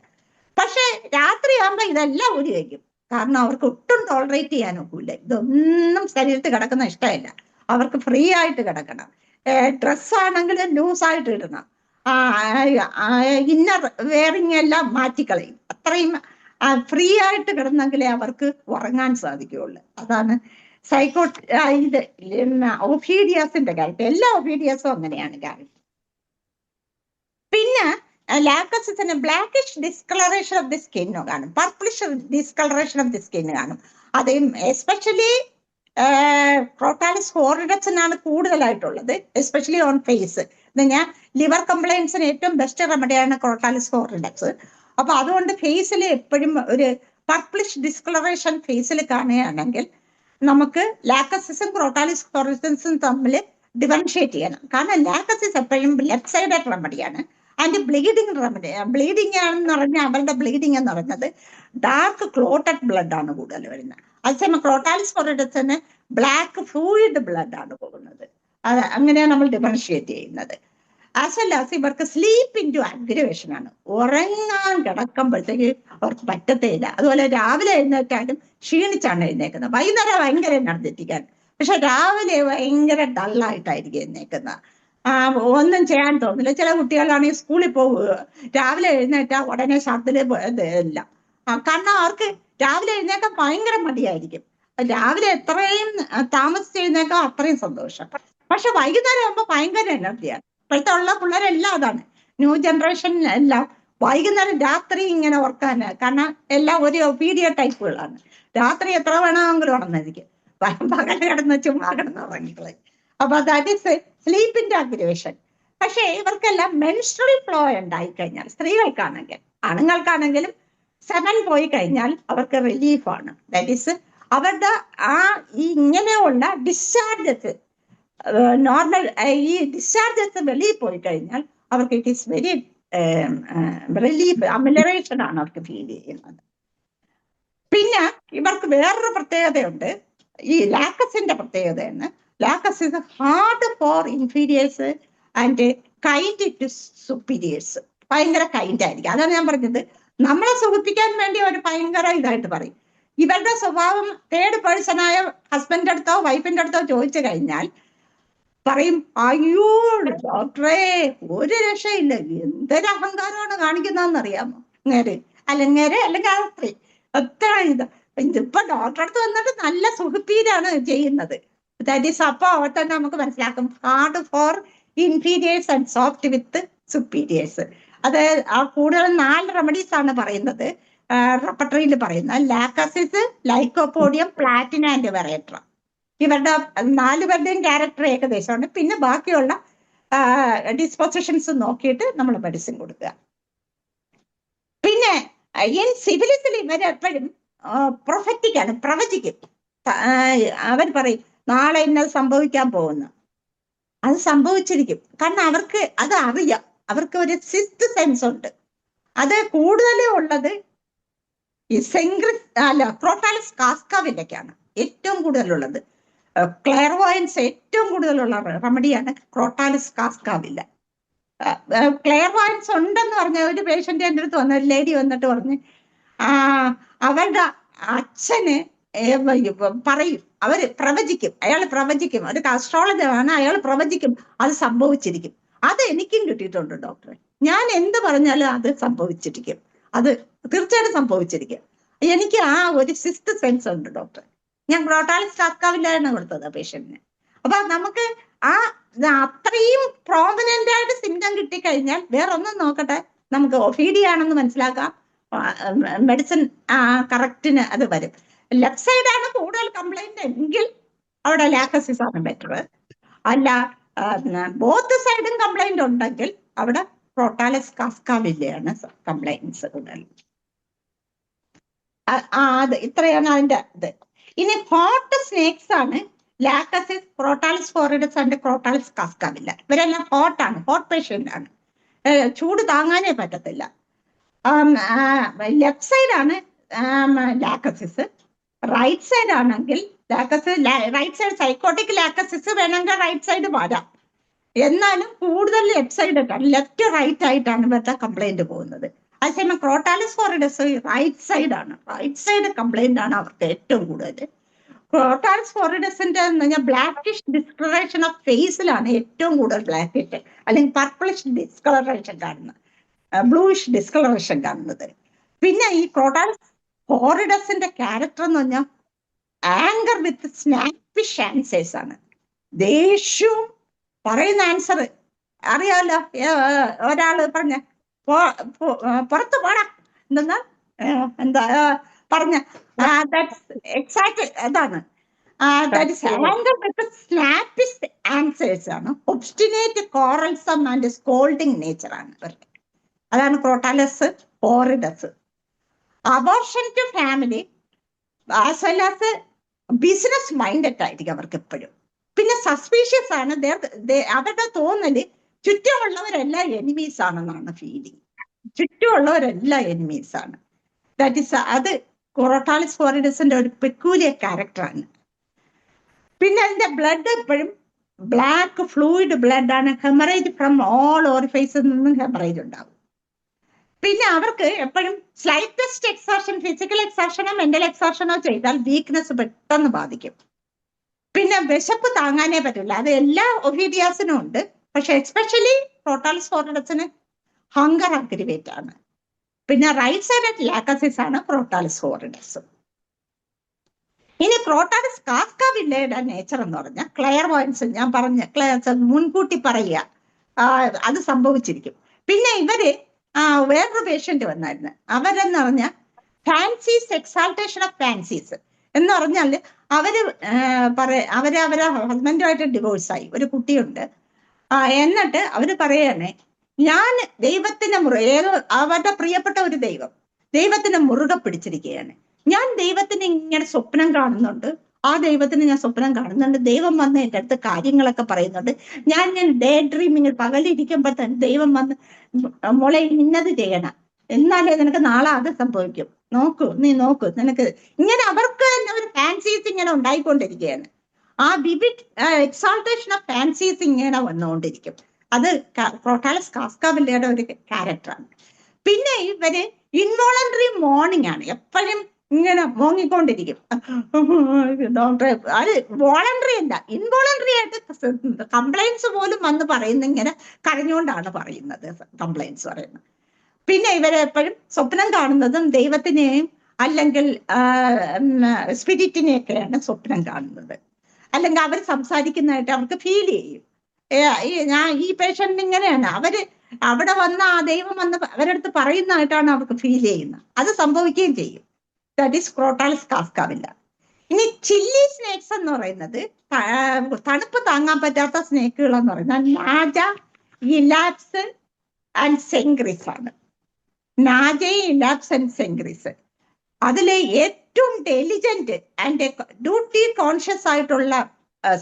പക്ഷെ രാത്രിയാകുമ്പോൾ ഇതെല്ലാം ഊരി വയ്ക്കും. കാരണം അവർക്ക് ഒട്ടും ടോളറേറ്റ് ചെയ്യാൻ ഒക്കില്ല. ഇതൊന്നും ശരീരത്തിൽ കിടക്കുന്ന ഇഷ്ടമില്ല. അവർക്ക് ഫ്രീ ആയിട്ട് കിടക്കണം. ഡ്രസ്സാണെങ്കിൽ ലൂസായിട്ട് ഇടണം. ഇന്നർ വെയറിങ് എല്ലാം മാറ്റിക്കളയും. അത്രയും ഫ്രീ ആയിട്ട് കിടന്നെങ്കിലേ അവർക്ക് ഉറങ്ങാൻ സാധിക്കുകയുള്ളു. അതാണ് ഇത് ഒഫീഡിയാസിന്റെ ക്യാരക്ടർ. എല്ലാ ഒഫീഡിയാസും അങ്ങനെയാണ് ക്യാരക്ടർ. പിന്നെ ലാക്ടസിന് blackish discolouration of the skin കാണും, purplish discolouration of the skin കാണും. അതേം എസ്പെഷ്യലി ക്രോട്ടാലിസ് ഹോറിഡക്സിനാണ് കൂടുതലായിട്ടുള്ളത്, എസ്പെഷ്യലി ഓൺ ഫേസ്. എന്ന് പറഞ്ഞാൽ ലിവർ കംപ്ലൈൻസിന് ഏറ്റവും ബെസ്റ്റ് റെമഡിയാണ് ക്രോട്ടാലിസ് ഹോറിഡക്സ്. അപ്പൊ അതുകൊണ്ട് ഫേസിൽ എപ്പോഴും ഒരു പർപ്പിളിഷ് ഡിസ്കളറേഷൻ ഫേസിൽ കാണുകയാണെങ്കിൽ നമുക്ക് ലാക്ടസിസും ക്രോട്ടാലിസ് ഹോറിഡക്സും തമ്മിൽ ഡിഫറൻഷിയേറ്റ് ചെയ്യണം. കാരണം ലാക്ടസിസ് എപ്പോഴും ലെഫ്റ്റ് സൈഡ് റെമഡിയാണ്. ആൻഡ് ബ്ലീഡിങ് റെമഡി, ബ്ലീഡിങ് ആണെന്ന് പറഞ്ഞാൽ അവരുടെ ബ്ലീഡിങ് എന്ന് പറയുന്നത് ഡാർക്ക് ക്ലോട്ടഡ് ബ്ലഡ് ആണ് കൂടുതൽ വരുന്നത്. അതേസമയം ക്രോട്ടാലിസ് ഹോറിഡക്സിന് ബ്ലാക്ക് ഫ്ലൂയിഡ് ബ്ലഡ് ആണ് പോകുന്നത്. അങ്ങനെയാണ് നമ്മൾ ഡിഫറൻഷിയേറ്റ് ചെയ്യുന്നത്. ആസ് വെൽ ആസ് ഇവർക്ക് സ്ലീപ്പ് ഇൻ ടു അഗ്രവേഷൻ ആണ്. ഉറങ്ങാൻ കിടക്കുമ്പോഴത്തേക്ക് അവർക്ക് പറ്റത്തേയില്ല. അതുപോലെ രാവിലെ എഴുന്നേറ്റാലും ക്ഷീണിച്ചാണ് എഴുന്നേക്കുന്നത്. വൈകുന്നേരം ഭയങ്കര എനർജറ്റിക്കാണ്, പക്ഷെ രാവിലെ ഭയങ്കര ഡള്ളായിട്ടായിരിക്കും എഴുന്നേക്കുന്നത്. ഒന്നും ചെയ്യാൻ തോന്നില്ല. ചില കുട്ടികളാണെങ്കിൽ സ്കൂളിൽ പോവുക, രാവിലെ എഴുന്നേറ്റാൽ ഉടനെ ഛർദില് എല്ലാം. കാരണം അവർക്ക് രാവിലെ എഴുന്നേക്കാൻ ഭയങ്കര മടിയായിരിക്കും. രാവിലെ എത്രയും താമസിച്ച് എഴുന്നേക്കാൻ അത്രയും സന്തോഷം. പക്ഷെ വൈകുന്നേരം ആകുമ്പോൾ ഭയങ്കര എനർജിയാണ്. ഇപ്പോഴത്തെ ഉള്ള പിള്ളേരെല്ലാം അതാണ്, ന്യൂ ജനറേഷൻ എല്ലാം വൈകുന്നേരം രാത്രി ഇങ്ങനെ ഓർക്കാൻ. കാരണം എല്ലാം ഒരു പീരിയഡ് ടൈപ്പുകളാണ്. രാത്രി എത്ര വേണമെങ്കിലും ഉണർന്നിരിക്കും, പകൽ കിടന്ന് ചുമ്മാ കിടന്ന് ഉറങ്ങിക്കളെ. അപ്പൊ ദാറ്റ് ഈസ് സ്ലീപ്പിന്റെ അഗ്രവേഷൻ. പക്ഷെ ഇവർക്കെല്ലാം മെൻസ്ട്രൽ ഫ്ലോ ഉണ്ടായിക്കഴിഞ്ഞാൽ, സ്ത്രീകൾക്കാണെങ്കിൽ ആണുങ്ങൾക്കാണെങ്കിലും 7 പോയി കഴിഞ്ഞാൽ അവർക്ക് റിലീഫാണ്. ദാറ്റ് ഈസ് അവരുടെ ആ ഇങ്ങനെയുള്ള ഡിസ്ചാർജസ്, നോർമൽ ഈ ഡിസ്ചാർജസ് വെളിയിൽ പോയി കഴിഞ്ഞാൽ അവർക്ക് ഇറ്റ് ഈസ് വെരി റിലീഫ്, അമിലറേഷൻ ആണ് അവർക്ക് ഫീൽ ചെയ്യുന്നത്. പിന്നെ ഇവർക്ക് വേറൊരു പ്രത്യേകതയുണ്ട്, ഈ ലാക്കസിന്റെ പ്രത്യേകതയാണ്. Lachesis is hard for inferiors and kind to superiors. ഭയങ്കര കൈൻഡ് ആയിരിക്കും. അതാണ് ഞാൻ പറഞ്ഞത്, നമ്മളെ സുഖിപ്പിക്കാൻ വേണ്ടി അവർ ഭയങ്കര ഇതായിട്ട് പറയും. ഇവരുടെ സ്വഭാവം തേർഡ് പേഴ്സണായ ഹസ്ബൻഡിന്റെ അടുത്തോ വൈഫിന്റെ അടുത്തോ ചോദിച്ചു കഴിഞ്ഞാൽ പറയും, അയ്യോ ഡോക്ടറെ ഒരു രക്ഷയില്ല, എന്തൊരു അഹങ്കാരമാണ് കാണിക്കുന്നതെന്ന് അറിയാമോ നേരെ അല്ലെങ്കിൽ ആ സ്ത്രീ അത്ര ഇതിപ്പോ ഡോക്ടറെ അടുത്ത് വന്നിട്ട് നല്ല സുഖപ്പീരാണ് ചെയ്യുന്നത്. ദാറ്റ് ഈസ് അപ്പൊ അവർ തന്നെ നമുക്ക് മനസ്സിലാക്കും, hard for inferiors and soft with superiors. അത് ആ കൂടുതൽ 4 റെമഡീസ് ആണ് പറയുന്നത്, റെപ്പർട്ടറിയിൽ പറയുന്നത്. Lachesis, lycopodium, platina and veratrum. ഇവരുടെ 4 പേരുടെയും ക്യാരക്ടർ ഏകദേശമാണ്. പിന്നെ ബാക്കിയുള്ള ഡിസ്പോസിഷൻസ് നോക്കിയിട്ട് നമ്മൾ മെഡിസിൻ കൊടുക്കുക. പിന്നെ സിവിലിസിൽ ഇവരെപ്പോഴും പ്രൊഫറ്റിക്കാണ്, പ്രവചിക്കും. അവർ പറയും നാളെ ഇന്നത് സംഭവിക്കാൻ പോകുന്നു, അത് സംഭവിച്ചിരിക്കും. കാരണം അവർക്ക് അത് അറിയാം, അവർക്ക് ഒരു സിക്സ്ത് സെൻസ് ഉണ്ട്. അത് കൂടുതലും ഉള്ളത് ഈ ക്രോട്ടാലിസ് കാസ്കാവിലൊക്കെയാണ് ഏറ്റവും കൂടുതലുള്ളത്. ക്ലെയർവോയൻസ് ഏറ്റവും കൂടുതലുള്ള റെമഡിയാണ് ക്രോട്ടാലിസ് കാസ്കാവില്ല. ക്ലെയർവോയൻസ് ഉണ്ടെന്ന് പറഞ്ഞ ഒരു പേഷ്യന്റ് എൻ്റെ അടുത്ത് വന്ന ഒരു ലേഡി വന്നിട്ട് പറഞ്ഞ്, അവരുടെ അച്ഛന് പറയും, അവര് പ്രവചിക്കും, അയാൾ പ്രവചിക്കും, ഒരു അസ്ട്രോളജറാണ്, അയാൾ പ്രവചിക്കും, അത് സംഭവിച്ചിരിക്കും. അത് എനിക്കും കിട്ടിയിട്ടുണ്ട് ഡോക്ടറെ, ഞാൻ എന്ത് പറഞ്ഞാലും അത് സംഭവിച്ചിരിക്കും, അത് തീർച്ചയായിട്ടും സംഭവിച്ചിരിക്കും. എനിക്ക് ആ ഒരു സിക്സ്ത് സെൻസ് ഉണ്ട് ഡോക്ടർ. ഞാൻ ക്രോട്ടാലിസ് കാസ്കാവില്ലാണ് കൊടുത്തത് ആ പേഷ്യന്റിന്. അപ്പൊ നമുക്ക് ആ അത്രയും പ്രോമിനന്റ് ആയിട്ട് സിംറ്റം കിട്ടിക്കഴിഞ്ഞാൽ വേറെ ഒന്നും നോക്കട്ടെ, നമുക്ക് OPD ആണെന്ന് മനസ്സിലാക്കാം, മെഡിസിൻ കറക്റ്റിന് അത് വരും. ലെഫ്റ്റ് സൈഡാണ് കൂടുതൽ കംപ്ലൈന്റ് എങ്കിൽ അവിടെ ലാക്കസിസ് ആണ് ബെറ്റർ. അല്ല ബോത്ത് സൈഡും കംപ്ലൈന്റ് ഉണ്ടെങ്കിൽ അവിടെ ക്രോട്ടാലിസ് കാസ്കാവില്ലയാണ് കംപ്ലൈന്റ്സ് കൂടുതൽ. അത് ഇത്രയാണ് അതിന്റെ ഇത്. ഇനി ഹോട്ട് സ്നേക്സ് ആണ് ലാക്കസിസ്, ക്രോട്ടാലിസ് ഫോറിഡസ് ആൻഡ് ക്രോട്ടാലിസ് കാസ്കാവില്ല. ഇവരെല്ലാം ഹോട്ടാണ്, ഹോട്ട് പേഷ്യന്റ് ആണ്, ചൂട് താങ്ങാനേ പറ്റത്തില്ല. ലെഫ്റ്റ് സൈഡാണ് ലാക്കസിസ്, റൈറ്റ് സൈഡ് ആണെങ്കിൽ റൈറ്റ് സൈഡ് സൈക്കോട്ടിക് ലാക്കസിസ് വേണമെങ്കിൽ റൈറ്റ് സൈഡ് വരാം, എന്നാലും കൂടുതൽ ലെഫ്റ്റ് സൈഡ്, ലെഫ്റ്റ് റൈറ്റ് ആയിട്ടാണ് ഇവരുടെ കംപ്ലൈന്റ് പോകുന്നത്. അതേസമയം ക്രോട്ടാലിസ് ഫോറിഡസ് റൈറ്റ് സൈഡ് ആണ്, റൈറ്റ് സൈഡ് കംപ്ലൈന്റ് ആണ് അവർക്ക് ഏറ്റവും കൂടുതൽ. ക്രോട്ടാലിസ് ഫോറിഡസിന്റെ എന്ന് പറഞ്ഞാൽ ബ്ലാക്കിഷ് ഡിസ്കളറേഷൻ ഓഫ് ഫേസിലാണ് ഏറ്റവും കൂടുതൽ ബ്ലാക്കിഷ് അല്ലെങ്കിൽ പർപ്പിളിഷ് ഡിസ്കളറേഷൻ കാണുന്നത്, ബ്ലൂയിഷ് ഡിസ്കളറേഷൻ കാണുന്നത്. പിന്നെ ഈ ക്രോട്ടാലിസ് ഫോറിഡസിന്റെ ക്യാരക്ടർ എന്ന് പറഞ്ഞാൽ ആങ്കർ വിത്ത് സ്നാപ്പിഷ് ആൻസേഴ്സ് ആണ്. ദേഷ്യവും പറയുന്ന ആൻസർ അറിയാമല്ലോ, ഒരാള് പറഞ്ഞ പുറത്ത് പോടാ എന്തെന്നാ എന്താ പറഞ്ഞ എക്സാക്ട് അതാണ്. സ്നാപ്പിഷ് ആൻസേഴ്സ് ആണ്, obstinate quarrelsome and scolding nature ആണ് ഇവർക്ക്. അതാണ് crotalus horridus. Aversion to family as well as business minded ആയിരിക്കും അവർക്ക് എപ്പോഴും. പിന്നെ സസ്പീഷ്യസ് ആണ്, അവരുടെ തോന്നല് ചുറ്റുമുള്ളവരെല്ലാം എനിമീസ് ആണെന്നാണ് ഫീലിംഗ്, ചുറ്റുമുള്ളവരെല്ലാം എനിമീസ് ആണ്. ദാറ്റ് ഈസ് അത് ക്രോട്ടാലിസ് ഫോറിഡസിന്റെ ഒരു പെക്യൂലിയർ ക്യാരക്ടറാണ്. പിന്നെ അതിന്റെ ബ്ലഡ് എപ്പോഴും ബ്ലാക്ക് ഫ്ലൂയിഡ് ബ്ലഡ് ആണ്, ഹെമറേജ് ഫ്രം ഓൾ ഓറിഫൈസിൽ നിന്നും ഹെമറേജ് ഉണ്ടാവും. പിന്നെ അവർക്ക് എപ്പോഴും സ്ലൈറ്റസ്റ്റ് എക്സർഷൻ, ഫിസിക്കൽ എക്സർഷനോ മെന്റൽ എക്സർഷനോ ചെയ്താൽ വീക്ക്നെസ് പെട്ടെന്ന് ബാധിക്കും. പിന്നെ വിശപ്പ് താങ്ങാനേ പറ്റില്ല, അത് എല്ലാ ഒഫീഡിയാസിനും ഉണ്ട്, പക്ഷെ എസ്പെഷ്യലി ക്രോട്ടാലിസ് ഫോറിഡസിന് ഹങ്കർ അഗ്രിവേറ്റ് ആണ്. പിന്നെ റൈറ്റ് സൈഡ് ലാക്കസിസ് ആണ് ക്രോട്ടാലിസ് ഫോറിഡസ്. ഇനി ക്രോട്ടാലിസ് കാസ്കാവില്ലയുടെ നേച്ചർ എന്ന് പറഞ്ഞാൽ ക്ലെയർവോയൻസ്, ഞാൻ പറഞ്ഞ മുൻകൂട്ടി പറയുക, അത് സംഭവിച്ചിരിക്കും. പിന്നെ ഇവര് വേറൊരു പേഷ്യന്റ് വന്നായിരുന്നു, അവരെന്ന് പറഞ്ഞാൽ ഫാൻസീസ്, എക്സാൾട്ടേഷൻ ഓഫ് ഫാൻസീസ്. എന്ന് പറഞ്ഞാൽ അവര് അവരെ ഹസ്ബൻഡുമായിട്ട് ഡിവോഴ്സായി, ഒരു കുട്ടിയുണ്ട്. എന്നിട്ട് അവര് പറയാണ്, ഞാൻ ദൈവത്തിന് അവരുടെ പ്രിയപ്പെട്ട ഒരു ദൈവത്തിന് മുറുകെ പിടിച്ചിരിക്കുകയാണ്. ഞാൻ ദൈവത്തിന് ഇങ്ങനെ സ്വപ്നം കാണുന്നുണ്ട്, ആ ദൈവത്തിന് ഞാൻ സ്വപ്നം കാണുന്നുണ്ട്, ദൈവം വന്ന് എൻ്റെ അടുത്ത് കാര്യങ്ങളൊക്കെ പറയുന്നുണ്ട്. ഞാൻ ഡേ ഡ്രീമിങ് പകലിരിക്കുമ്പോൾ തന്നെ ദൈവം വന്ന് മോളെ ഇന്നത് ചെയ്യണം, എന്നാലേ നിനക്ക് നാളെ അത് സംഭവിക്കും, നീ നോക്കൂ നിനക്ക് ഇങ്ങനെ. അവർക്ക് തന്നെ ഒരു ഫാൻസീസ് ഇങ്ങനെ ഉണ്ടായിക്കൊണ്ടിരിക്കുകയാണ്. ആ വിവിഡ് എക്സാൾട്ടേഷൻ ഓഫ് ഫാൻസീസ് ഇങ്ങനെ വന്നുകൊണ്ടിരിക്കും. അത് ക്രോട്ടാലസ് കാസ്കാവില്ലയുടെ ഒരു ക്യാരക്ടറാണ്. പിന്നെ ഇവര് ഇൻവോളണ്ടറി മോർണിംഗ് ആണ്, എപ്പോഴും ഇങ്ങനെ മോങ്ങിക്കൊണ്ടിരിക്കും. ഡോക്ടറെ, അത് വോളണ്ടറി അല്ല, ഇൻവോളണ്ടറി ആയിട്ട് കംപ്ലൈൻസ് പോലും വന്ന് പറയുന്ന, ഇങ്ങനെ കരഞ്ഞുകൊണ്ടാണ് പറയുന്നത് കംപ്ലൈൻസ് പറയുന്നത്. പിന്നെ ഇവരെപ്പോഴും സ്വപ്നം കാണുന്നതും ദൈവത്തിനെയും അല്ലെങ്കിൽ സ്പിരിറ്റിനെയൊക്കെയാണ് സ്വപ്നം കാണുന്നത്. അല്ലെങ്കിൽ അവർ സംസാരിക്കുന്നതായിട്ട് അവർക്ക് ഫീൽ ചെയ്യും. ഞാൻ ഈ പേഷ്യന്റ് ഇങ്ങനെയാണ്, അവിടെ വന്ന ആ ദൈവം വന്ന് അവരുടെ അടുത്ത് പറയുന്നതായിട്ടാണ് അവർക്ക് ഫീൽ ചെയ്യുന്നത്. അത് സംഭവിക്കുകയും ചെയ്യും. That is crotalus cascavella. ഇനി ചില്ലി സ്നേക്സ് എന്ന് പറയുന്നത് തണുപ്പ് താങ്ങാൻ പറ്റാത്ത സ്നേക്കുകൾ എന്ന് പറയുന്നത് നാജ, ഇലാപ്സ് ആൻഡ് സെങ്ക്രിസ് ആണ്. നാജയും ഇലാപ്സ് ആൻഡ് സെങ്ക്രിസ് അതിലെ ഏറ്റവും ഇന്റലിജന്റ് ആൻഡ് ഡ്യൂട്ടി കോൺഷ്യസ് ആയിട്ടുള്ള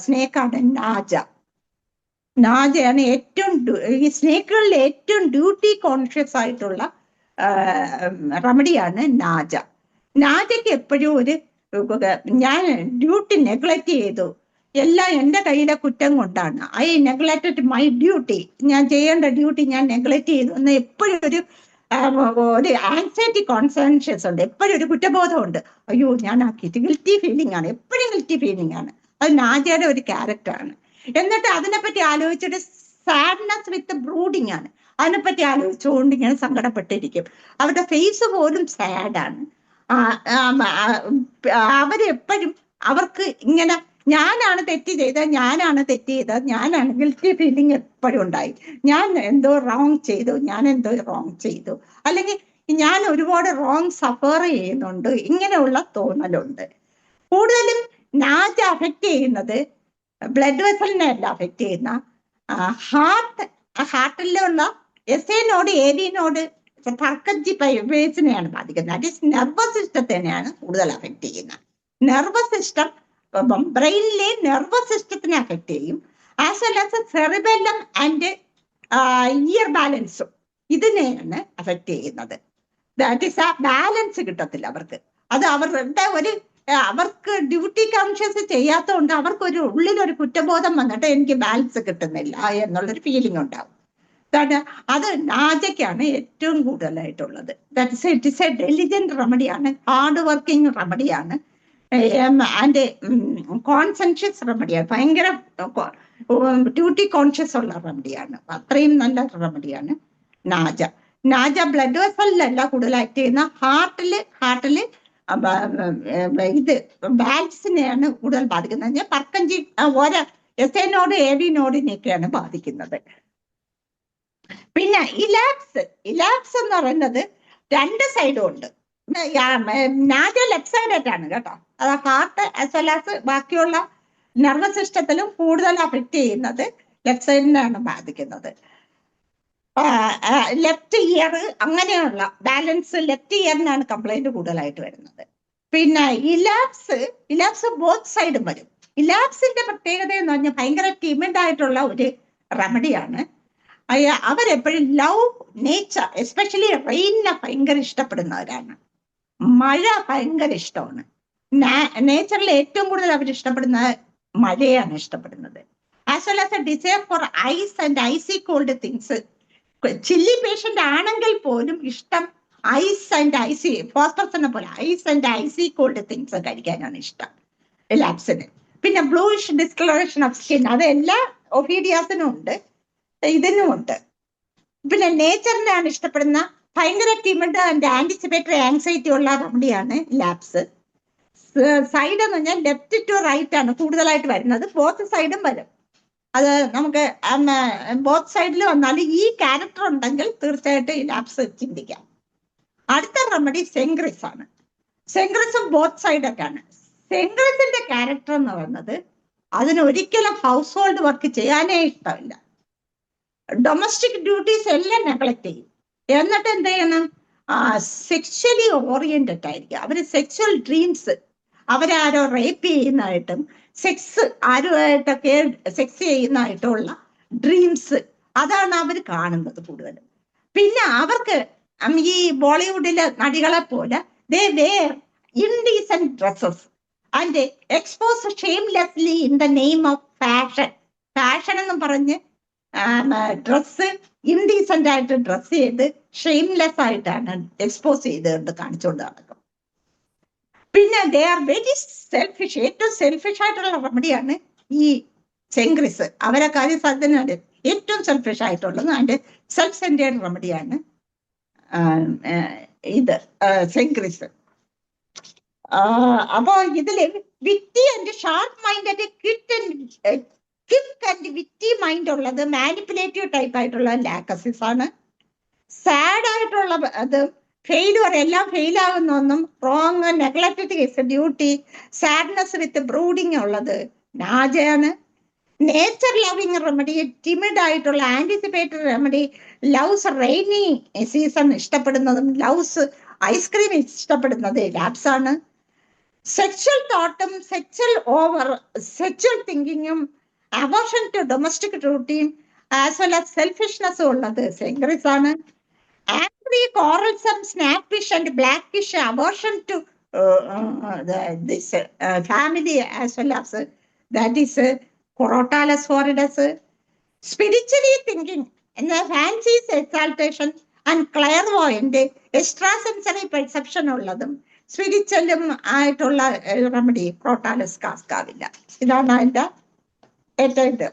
സ്നേക്കാണ് നാജ. നാജയാണ് ഈ സ്നേക്കുകളിൽ ഏറ്റവും ഡ്യൂട്ടി കോൺഷ്യസ് ആയിട്ടുള്ള റെമഡിയാണ് നാജ. നാജയ്ക്ക് എപ്പോഴും ഞാൻ ഡ്യൂട്ടി നെഗ്ലക്ട് ചെയ്തു, എല്ലാം എൻ്റെ കയ്യിലെ കുറ്റം കൊണ്ടാണ്, ഐ നെഗ്ലക്റ്റഡ് മൈ ഡ്യൂട്ടി, ഞാൻ ചെയ്യേണ്ട ഡ്യൂട്ടി ഞാൻ നെഗ്ലക്ട് ചെയ്തു എന്ന് എപ്പോഴും ഒരു ആൻസൈറ്റി കോൺസെൻഷ്യസ് ഉണ്ട്, എപ്പോഴും ഒരു കുറ്റബോധമുണ്ട്. അയ്യോ ഞാൻ ഗിൽറ്റി ഫീലിംഗ് ആണ്, എപ്പോഴും ഗിൽറ്റി ഫീലിംഗ് ആണ്. അത് നാജയുടെ ഒരു ക്യാരക്ടറാണ്. എന്നിട്ട് അതിനെപ്പറ്റി ആലോചിച്ചിട്ട് സാഡ്നെസ് വിത്ത് ബ്രൂഡിങ് ആണ്, അതിനെപ്പറ്റി ആലോചിച്ചുകൊണ്ട് ഇങ്ങനെ സങ്കടപ്പെട്ടിരിക്കും. അവരുടെ ഫേസ് പോലും സാഡാണ്. അവരെപ്പോഴും അവർക്ക് ഇങ്ങനെ ഞാനാണ് തെറ്റ് ചെയ്തത്, ഞാനാണ് ഗിൽറ്റി ഫീലിംഗ് എപ്പോഴും ഉണ്ടായി. ഞാൻ എന്തോ റോങ് ചെയ്തു, അല്ലെങ്കിൽ ഞാൻ ഒരുപാട് റോങ് സഫർ ചെയ്യുന്നുണ്ട്, ഇങ്ങനെയുള്ള തോന്നലുണ്ട്. കൂടുതലും നാജ അഫക്റ്റ് ചെയ്യുന്നത് ബ്ലഡ് വെസലിനെ അല്ല അഫക്റ്റ് ചെയ്യുന്ന ഹാർട്ടിലുള്ള എസ്എനോട് ഏരിയനോട് തർക്കജി പൈവേസിനെയാണ് ബാധിക്കുന്നത്. ദാറ്റ് ഈസ് നെർവസ് സിസ്റ്റത്തിനെയാണ് കൂടുതൽ അഫക്റ്റ് ചെയ്യുന്നത്. നെർവസ് സിസ്റ്റം ബ്രെയിനിലെ നെർവസ് സിസ്റ്റത്തിനെ അഫക്റ്റ് ചെയ്യും. As well as cerebellum and year ബാലൻസും ഇതിനെയാണ് അഫക്റ്റ് ചെയ്യുന്നത്. ദാറ്റ് ഈസ് ആ ബാലൻസ് കിട്ടത്തില്ല അവർക്ക്. അത് അവർക്ക് ഡ്യൂട്ടി കോൺഷ്യസ് ചെയ്യാത്തതുകൊണ്ട് അവർക്കൊരു ഉള്ളിലൊരു കുറ്റബോധം വന്നിട്ട് എനിക്ക് ബാലൻസ് കിട്ടുന്നില്ല എന്നുള്ളൊരു ഫീലിംഗ് ഉണ്ടാവും. അത് നാജയ്ക്കാണ് ഏറ്റവും കൂടുതലായിട്ടുള്ളത്. ഇറ്റ് ഇസ് എ ഡെലിജന്റ് റെമഡിയാണ്, ഹാർഡ് വർക്കിംഗ് റെമഡിയാണ്, ആൻഡ് കോൺസെൻഷ്യസ് റെമഡിയാണ്, ഭയങ്കര ഡ്യൂട്ടി കോൺഷ്യസ് ഉള്ള റെമഡിയാണ്. അത്രയും നല്ല റെമഡിയാണ് നാജ. നാജ ബ്ലഡ് വെസലിലല്ല കൂടുതൽ ആക്ട് ചെയ്യുന്ന, ഹാർട്ടില് ഇത് വാൽവ്സിനെയാണ് കൂടുതൽ ബാധിക്കുന്നത്. പർക്കഞ്ചി ഓരോ എസ്എനോട് ഏവിനോടിനെയൊക്കെയാണ് ബാധിക്കുന്നത്. പിന്നെ ഇലാപ്സ് എന്ന് പറയുന്നത് രണ്ട് സൈഡും ഉണ്ട്. നാജ ലെഫ്റ്റ് സൈഡായിട്ടാണ് കേട്ടോ. അത് ഹാർട്ട് ആസ് വെൽ ആസ് ബാക്കിയുള്ള നെർവസ് സിസ്റ്റത്തിലും കൂടുതൽ അഫക്റ്റ് ചെയ്യുന്നത് ലെഫ്റ്റ് സൈഡിനാണ് ബാധിക്കുന്നത്. ലെഫ്റ്റ് ഇയർ അങ്ങനെയുള്ള ബാലൻസ് ലെഫ്റ്റ് ഇയറിനാണ് കംപ്ലൈന്റ് കൂടുതലായിട്ട് വരുന്നത്. പിന്നെ ഇലാപ്സ് ബോത്ത് സൈഡും വരും. ഇലാപ്സിന്റെ പ്രത്യേകത എന്ന് പറഞ്ഞാൽ ഭയങ്കര ടിമിഡ് ആയിട്ടുള്ള ഒരു റെമഡിയാണ്. അവരെപ്പോഴും ലവ് നേച്ചർ, എസ്പെഷ്യലി റെയിനിനെ ഭയങ്കര ഇഷ്ടപ്പെടുന്നവരാണ്. മഴ ഭയങ്കര ഇഷ്ടമാണ്. നേച്ചറിൽ ഏറ്റവും കൂടുതൽ അവർ ഇഷ്ടപ്പെടുന്ന മഴയാണ് ഇഷ്ടപ്പെടുന്നത്. As well as a desire for ice and icy cold things. Chilli patient ആണെങ്കിൽ പോലും ഇഷ്ടം ഐസ് ആൻഡ് ഐസി, ഫോസ്ഫറസിനെ പോലെ ice and icy cold things കഴിക്കാനാണ് ഇഷ്ടം ലാപ്സിന്. പിന്നെ ബ്ലൂയിഷ് ഡിസ്കളറേഷൻ ഓഫ് സ്കിൻ, അത് എല്ലാ ഒഫീഡിയാസിനും ഉണ്ട്, ഇതിനും ഉണ്ട്. പിന്നെ നേച്ചറിനാണ് ഇഷ്ടപ്പെടുന്ന ഭയങ്കര ടിമിഡ് ആൻഡ് ആന്റിസിപ്പേറ്ററി ആങ്സൈറ്റി ഉള്ള റെമഡിയാണ് ലാപ്സ്. സൈഡ് എന്ന് പറഞ്ഞാൽ ലെഫ്റ്റ് ടു റൈറ്റ് ആണ് കൂടുതലായിട്ട് വരുന്നത്. ബോത്ത് സൈഡും വരും. അത് നമുക്ക് ബോത്ത് സൈഡിൽ വന്നാൽ ഈ ക്യാരക്ടർ ഉണ്ടെങ്കിൽ തീർച്ചയായിട്ടും ഈ ലാപ്സ് ചിന്തിക്കാം. അടുത്ത റെമഡി സെങ്ക്രിസ് ആണ്. സെങ്ക്രിസും ബോത്ത് സൈഡൊക്കെയാണ്. സെൻട്രസിന്റെ ക്യാരക്ടർ എന്ന് പറയുന്നത് അതിനൊരിക്കലും ഹൗസ് ഹോൾഡ് വർക്ക് ചെയ്യാനേ ഇഷ്ടമില്ല. ഡൊമസ്റ്റിക് ഡ്യൂട്ടീസ് എല്ലാം നെഗ്ലക്ട് ചെയ്യും. എന്നിട്ട് എന്ത് ചെയ്യണം? സെക്ഷലി ഓറിയന്റഡ് ആയിരിക്കും. അവര് സെക്ഷൽ ഡ്രീംസ്, അവരാരോ റേപ്പ് ചെയ്യുന്നതായിട്ടും ആരുമായിട്ടൊക്കെ സെക്സ് ചെയ്യുന്നതായിട്ടുള്ള ഡ്രീംസ്, അതാണ് അവർ കാണുന്നത് കൂടുതലും. പിന്നെ അവർക്ക് ഈ ബോളിവുഡിലെ നടികളെ പോലെ they wear indecent dresses and expose shamelessly in the name of fashion. Fashion എന്ന് പറഞ്ഞ് ഡ്രസ്സ് ഇൻഡീസെന്റ് ആയിട്ട് ഡ്രസ് ചെയ്ത് ഷെയിംലെസ് ആയിട്ടാണ് എക്സ്പോസ് ചെയ്ത് കാണിച്ചുകൊണ്ട് നടക്കും. പിന്നെ ദേ ആർ വെരി സെൽഫിഷ്. ഏറ്റവും സെൽഫിഷ് ആയിട്ടുള്ള റെമഡിയാണ് ഈ സെൻഗ്രിസ്. അവരെ കാര്യസാധ്യതയാണ് ഏറ്റവും സെൽഫിഷ് ആയിട്ടുള്ളത്. അതിന്റെ സെൽഫ് സെന്റേർഡ് റെമഡിയാണ് ഇത് സെൻഗ്രിസ്. അപ്പൊ ഇതില് witty and sharp mind, quick and witty mind ഉള്ളത് മാനിപ്പുലേറ്റീവ് ടൈപ്പ് ആയിട്ടുള്ള ലാക്കസിസ് ആണ്. സാഡ് ആയിട്ടുള്ള അത് ഫെയിലുവർ, എല്ലാം ഫെയിൽ ആകുന്ന ഒന്നും, wrong neglected duty, sadness with brooding ഉള്ളത് നാജയാണ്. നേച്ചർ ലവിങ് റെമഡി, ടിമിഡ് ആയിട്ടുള്ള anticipatory remedy, loves rainy season ഇഷ്ടപ്പെടുന്നതും ലവ്സ് ഐസ്ക്രീം ഇഷ്ടപ്പെടുന്നത് ലാപ്സ് ആണ്. സെക്ഷൽ തോട്ടും സെക്ഷൽ തിങ്കിങ്ങും അബോർഷൻ ടു ഡൊമസ്റ്റിക് ഡ്യൂട്ടിയും ആസ് വെൽ ആസ് സെൽഫിഷ്നെസ്സും ഉള്ളത് സെൻഗ്രിസ് ആണ്. Angry, quarrelsome, snappish and blackish abortion to this family as well as that is crotalus horridus. Spiritually thinking fancies exaltation and clairvoyant extra sensory perception ഉള്ളതും സ്പിരിച്വലും ആയിട്ടുള്ള remedy ക്രോട്ടാലസ് കാസ്കാവില്ല. ഇതാണ് അതിന്റെ ഏറ്റവും ഇത്.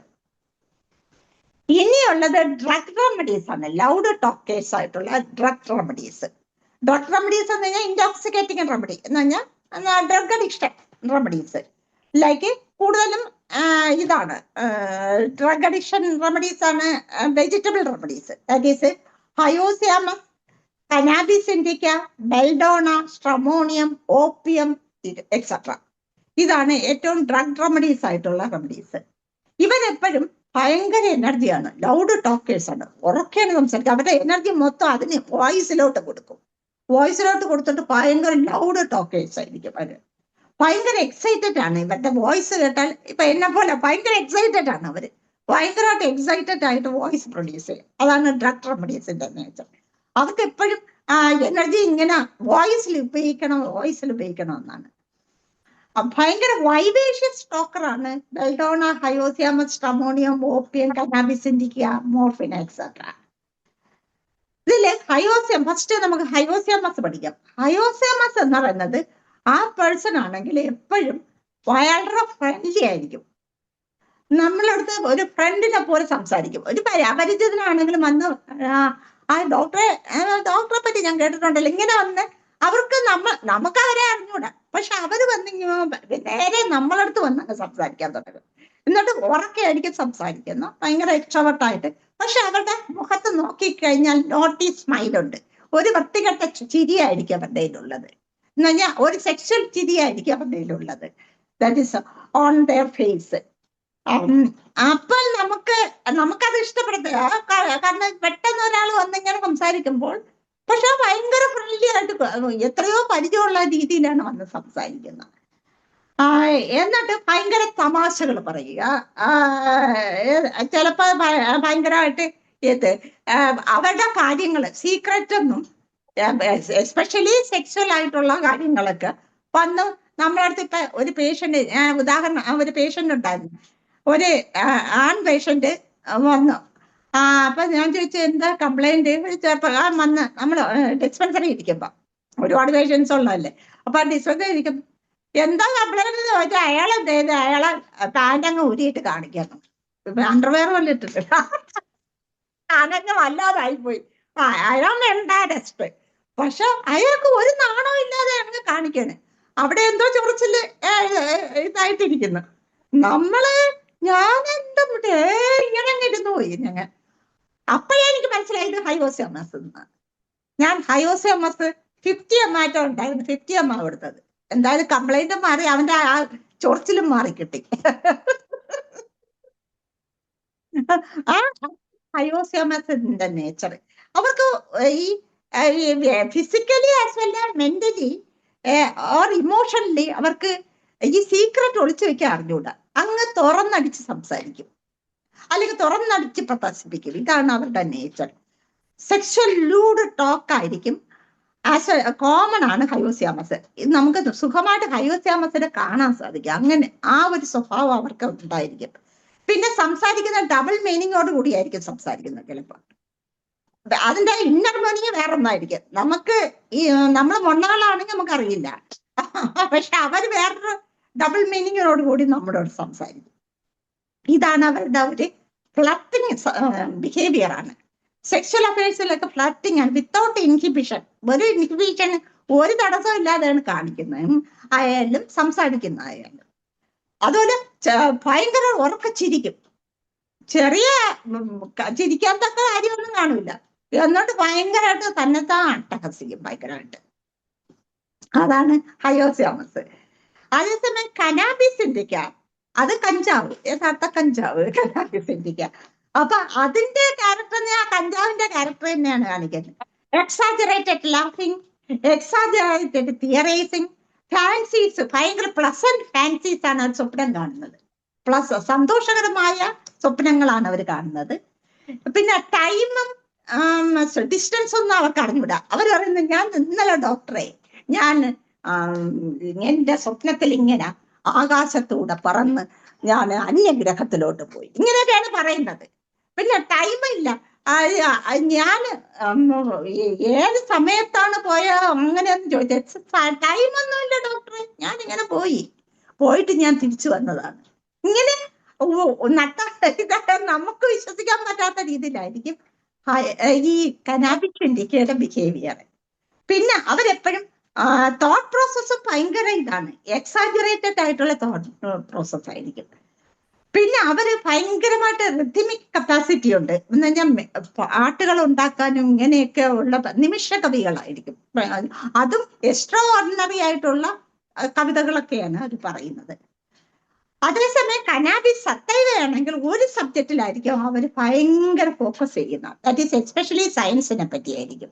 ഇനിയുള്ളത് ഡ്രഗ് റെമഡീസ് ആണ്. ലൗഡ് ടോക്കേഴ്സ് ആയിട്ടുള്ള ഡ്രഗ് റെമഡീസ്. ഡ്രഗ് റെമഡീസ് എന്ന് പറഞ്ഞാൽ ഇൻടോക്സിക്കേറ്റിംഗ് റെമഡി എന്ന് പറഞ്ഞാൽ ഡ്രഗ് അഡിക്ഷൻ റെമഡീസ്. ലൈക്ക് കൂടുതലും ഇതാണ് ഡ്രഗ് അഡിക്ഷൻ റെമഡീസ് ആണ് vegetable remedies. That is hyoscyamus, cannabis indica, belladonna, stramonium, opium etcetera. ഇതാണ് ഏറ്റവും ഡ്രഗ് റെമഡീസ് ആയിട്ടുള്ള റെമഡീസ്. ഇവരെപ്പോഴും ഭയങ്കര എനർജിയാണ്, ലൗഡ് ടോക്കേഴ്സ് ആണ്, ഉറക്കെയാണ് സംസാരിക്കുക. അവരുടെ എനർജി മൊത്തം അതിന് വോയിസിലോട്ട് കൊടുക്കും. വോയിസിലോട്ട് കൊടുത്തിട്ട് ഭയങ്കര ലൗഡ് ടോക്കേഴ്സ് ആയിരിക്കും അവര്. ഭയങ്കര എക്സൈറ്റഡ് ആണ്. ഇവരുടെ വോയിസ് കേട്ടാൽ ഇപ്പൊ എന്നെ പോലെ ഭയങ്കര എക്സൈറ്റഡ് ആണ് അവര്. ഭയങ്കരമായിട്ട് എക്സൈറ്റഡ് ആയിട്ട് വോയിസ് പ്രൊഡ്യൂസ് ചെയ്യും. അതാണ് ഡ്രഗ് റെമഡീസിന്റെ നേച്ചർ. അവർക്ക് എപ്പോഴും എനർജി ഇങ്ങനെ വോയിസിൽ ഉപയോഗിക്കണം എന്നാണ്. ഭയങ്കര വൈബേഷ്യസ് ടോക്കറാണ്. Belladonna, hyoscyamus, stramonium, opium, cannabis indica, morphine etcetera. ഇതില് ഫസ്റ്റ് നമുക്ക് ഹയോസിയാമസ് പഠിക്കാം. ഹയോസിയാമസ് എന്ന് പറയുന്നത് ആ പേഴ്സൺ ആണെങ്കിൽ എപ്പോഴും വളരെ ഫ്രണ്ട്ലി ആയിരിക്കും. നമ്മളടുത്ത് ഒരു ഫ്രണ്ടിനെ പോലെ സംസാരിക്കും. ഒരു അപരിചിതനാണെങ്കിലും വന്ന് ആ ഡോക്ടറെ പറ്റി ഞാൻ കേട്ടിട്ടുണ്ടല്ലോ, ഇങ്ങനെ വന്ന് അവർക്ക് നമുക്ക് അവരെ അറിഞ്ഞൂടാ, പക്ഷെ അവര് വന്ന് നേരെ നമ്മളടുത്ത് വന്ന് സംസാരിക്കാൻ തുടങ്ങും. എന്നിട്ട് ഉറക്കെ ആയിരിക്കും സംസാരിക്കുന്നു, ഭയങ്കര എക്സ്ട്രോവർട്ടായിട്ട്. പക്ഷെ അവരുടെ മുഖത്ത് നോക്കിക്കഴിഞ്ഞാൽ നോട്ടി സ്മൈലുണ്ട്. ഒരു വൃത്തികെട്ട ചിരിയായിരിക്കും അവരുടെ കയ്യിലുള്ളത്. എന്ന് പറഞ്ഞാൽ ഒരു സെക്ഷൽ ചിരിയായിരിക്കും അവരുടെ കയ്യിലുള്ളത്. That is on their face. അപ്പോൾ നമുക്കത് ഇഷ്ടപ്പെടത്തില്ല. കാരണം പെട്ടെന്ന് ഒരാൾ വന്നിങ്ങനെ സംസാരിക്കുമ്പോൾ പക്ഷെ ഭയങ്കര ഫ്രണ്ട്ലി ആയിട്ട് എത്രയോ പരിചയമുള്ള രീതിയിലാണ് വന്ന് സംസാരിക്കുന്നത്. എന്നിട്ട് ഭയങ്കര തമാശകൾ പറയുക. ചിലപ്പോ ഭയങ്കരമായിട്ട് അവരുടെ കാര്യങ്ങൾ സീക്രറ്റ് ഒന്നും, എസ്പെഷ്യലി സെക്സ്വൽ ആയിട്ടുള്ള കാര്യങ്ങളൊക്കെ വന്ന് നമ്മളടുത്ത് ഇപ്പൊ ഒരു പേഷ്യന്റ്, ഉദാഹരണം ഒരു പേഷ്യന്റ് ഉണ്ടായിരുന്നു, ഒരു ആൺ പേഷ്യന്റ് വന്നു. അപ്പൊ ഞാൻ ചോദിച്ചു എന്താ കംപ്ലൈന്റ്. വന്ന് നമ്മൾ ഡിസ്പെൻസറി ഇരിക്കുമ്പോ ഒരുപാട് പേഷ്യൻസ് ഉള്ളതല്ലേ, അപ്പൊ ഡിസ്പെൻസറി ഇരിക്കുമ്പോ എന്താ കംപ്ലൈന്റ് എന്ന് ചോദിച്ചാൽ അയാളെ പാൻ്റ് അങ്ങ് ഊരിയിട്ട് കാണിക്കുന്നു. അണ്ടർവെയർ പോലെ ഇട്ടിട്ട് അതങ്ങ് വല്ലാതായി പോയി. അയാൾ എംബാരസ്ഡ്. പക്ഷെ അയാൾക്ക് ഒരു നാണോ ഇല്ലാതെ അങ്ങ് കാണിക്കാണ്. അവിടെ എന്തോ ചൊറിച്ചില് ഇതായിട്ടിരിക്കുന്നു. ഞാൻ എന്താ ഇങ്ങനെ ഇരുന്നു പോയി. ഞങ്ങൾ അപ്പോഴേ എനിക്ക് മനസ്സിലായത് ഹയോസിയാമസ് എന്നാണ്. ഞാൻ ഹയോസിയാമസ് 50 എം ആറ്റോ ഉണ്ടായിരുന്നു, 50 എം കൊടുത്തത്. എന്തായാലും കംപ്ലൈന്റ് മാറി, അവന്റെ ആ ചൊറിച്ചിലും മാറി കിട്ടി. ആ ഹയോസിയാമസിന്റെ നേച്ചർ അവർക്ക് ഈ physically as well mentally or emotionally അവർക്ക് ഈ സീക്രട്ട് ഒളിച്ചു വെക്കാൻ അറിഞ്ഞൂടാ. അങ്ങ് തുറന്നടിച്ച് സംസാരിക്കും, അല്ലെങ്കിൽ തുറന്നടിച്ച് പ്രദർശിപ്പിക്കും. ഇതാണ് അവരുടെ നേച്ചർ. സെക്ഷൽ ലൂഡ് ടോക്ക് ആയിരിക്കും. ആസ് എ കോമൺ ആണ് ഹയോസിയാമസ്. നമുക്ക് സുഖമായിട്ട് ഹയോസിയാമസിനെ കാണാൻ സാധിക്കും. അങ്ങനെ ആ ഒരു സ്വഭാവം അവർക്ക് ഉണ്ടായിരിക്കും. പിന്നെ സംസാരിക്കുന്ന ഡബിൾ മീനിങ്ങോട് കൂടിയായിരിക്കും സംസാരിക്കുന്നത്. ചിലപ്പോൾ അതിന്റെ ഇന്നർ മീനിങ് വേറെ ഒന്നായിരിക്കും. നമുക്ക് ഈ നമ്മൾ മൊണ്ണകളാണെങ്കിൽ നമുക്കറിയില്ല, പക്ഷെ അവർ വേറൊരു ഡബിൾ മീനിങ്ങിനോട് കൂടി നമ്മളോട് സംസാരിക്കും. ഇതാണ് അവരുടെ ഒരു ഫ്ലർട്ടിങ് ബിഹേവിയർ ആണ്. സെക്ഷൽ അഫയേഴ്സിലൊക്കെ ഫ്ലർട്ടിങ് ആണ്, വിത്തൗട്ട് ഇൻഹിബിഷൻ. ഒരു ഇൻഹിബിഷൻ ഒരു തടസ്സം ഇല്ലാതെയാണ് കാണിക്കുന്നത് ആയാലും സംസാരിക്കുന്നതായാലും. അതുപോലെ ഭയങ്കര ഉറക്ക ചിരിക്കും. ചെറിയ ചിരിക്കാൻ തക്ക കാര്യമൊന്നും കാണില്ല, എന്നിട്ട് ഭയങ്കരമായിട്ട് തന്നെത്താൻ അട്ടഹസിക്കും ഭയങ്കരമായിട്ട്. അതാണ് ഹയോസിയാമസ്. അതേസമയം കനാബിസ് ഇൻഡിക്ക, അത് കഞ്ചാവ്, യഥാർത്ഥ കഞ്ചാവ് കനാബിസ് ഇൻഡിക്ക. അപ്പൊ അതിന്റെ ക്യാരക്ടർ ആ കഞ്ചാവിന്റെ ക്യാരക്ടർ തന്നെയാണ് കാണിക്കുന്നത്. എക്സാജറേറ്റഡ് ലാഫിങ്, എക്സാജറേറ്റഡ് തിയറൈസിങ്, ഫാൻസീസ്, ഭയങ്കര പ്ലസന്റ് ഫാൻസീസ് ആണ് അവർ സ്വപ്നം കാണുന്നത്. സന്തോഷകരമായ സ്വപ്നങ്ങളാണ് അവർ കാണുന്നത്. പിന്നെ ടൈമും ഡിസ്റ്റൻസ് ഒന്നും അവർക്ക് അറിഞ്ഞൂടാ. അവർ പറയുന്നത് ഞാൻ ഇന്നലെ ഡോക്ടറെ ഞാൻ എന്റെ സ്വപ്നത്തിൽ ഇങ്ങനെ ആകാശത്തൂടെ പറന്ന് ഞാൻ അന്യഗ്രഹത്തിലോട്ട് പോയി, ഇങ്ങനെയൊക്കെയാണ് പറയുന്നത്. പിന്നെ ടൈമില്ല, ഞാൻ ഏത് സമയത്താണ് പോയോ അങ്ങനെയൊന്നും ചോദിച്ചത്. ടൈമൊന്നുമില്ല ഡോക്ടറെ, ഞാൻ ഇങ്ങനെ പോയിട്ട് ഞാൻ തിരിച്ചു വന്നതാണ്. ഇങ്ങനെ നമുക്ക് വിശ്വസിക്കാൻ പറ്റാത്ത രീതിയിലായിരിക്കും ഈ കനാബിസ് ഇൻഡിക്കയുടെ ബിഹേവിയർ. പിന്നെ അവരെപ്പോഴും തോട്ട് പ്രോസസ്സ് ഭയങ്കര ഇതാണ്, എക്സാജറേറ്റഡ് ആയിട്ടുള്ള തോട്ട് പ്രോസസ് ആയിരിക്കും. പിന്നെ അവര് ഭയങ്കരമായിട്ട് റിഥമിക് കപ്പാസിറ്റി ഉണ്ട് എന്ന് പറഞ്ഞാൽ പാട്ടുകൾ ഉണ്ടാക്കാനും ഇങ്ങനെയൊക്കെ ഉള്ള നിമിഷ കവികളായിരിക്കും. അതും എക്സ്ട്രാ ഓർഡിനറി ആയിട്ടുള്ള കവിതകളൊക്കെയാണ് അവർ പറയുന്നത്. അതേസമയം കനാബിസ് സത്തൈവയാണെങ്കിൽ ഒരു സബ്ജക്റ്റിലായിരിക്കും അവർ ഭയങ്കര ഫോക്കസ് ചെയ്യുന്നത്. ദാറ്റ് ഈസ് എസ്പെഷ്യലി സയൻസിനെ പറ്റിയായിരിക്കും.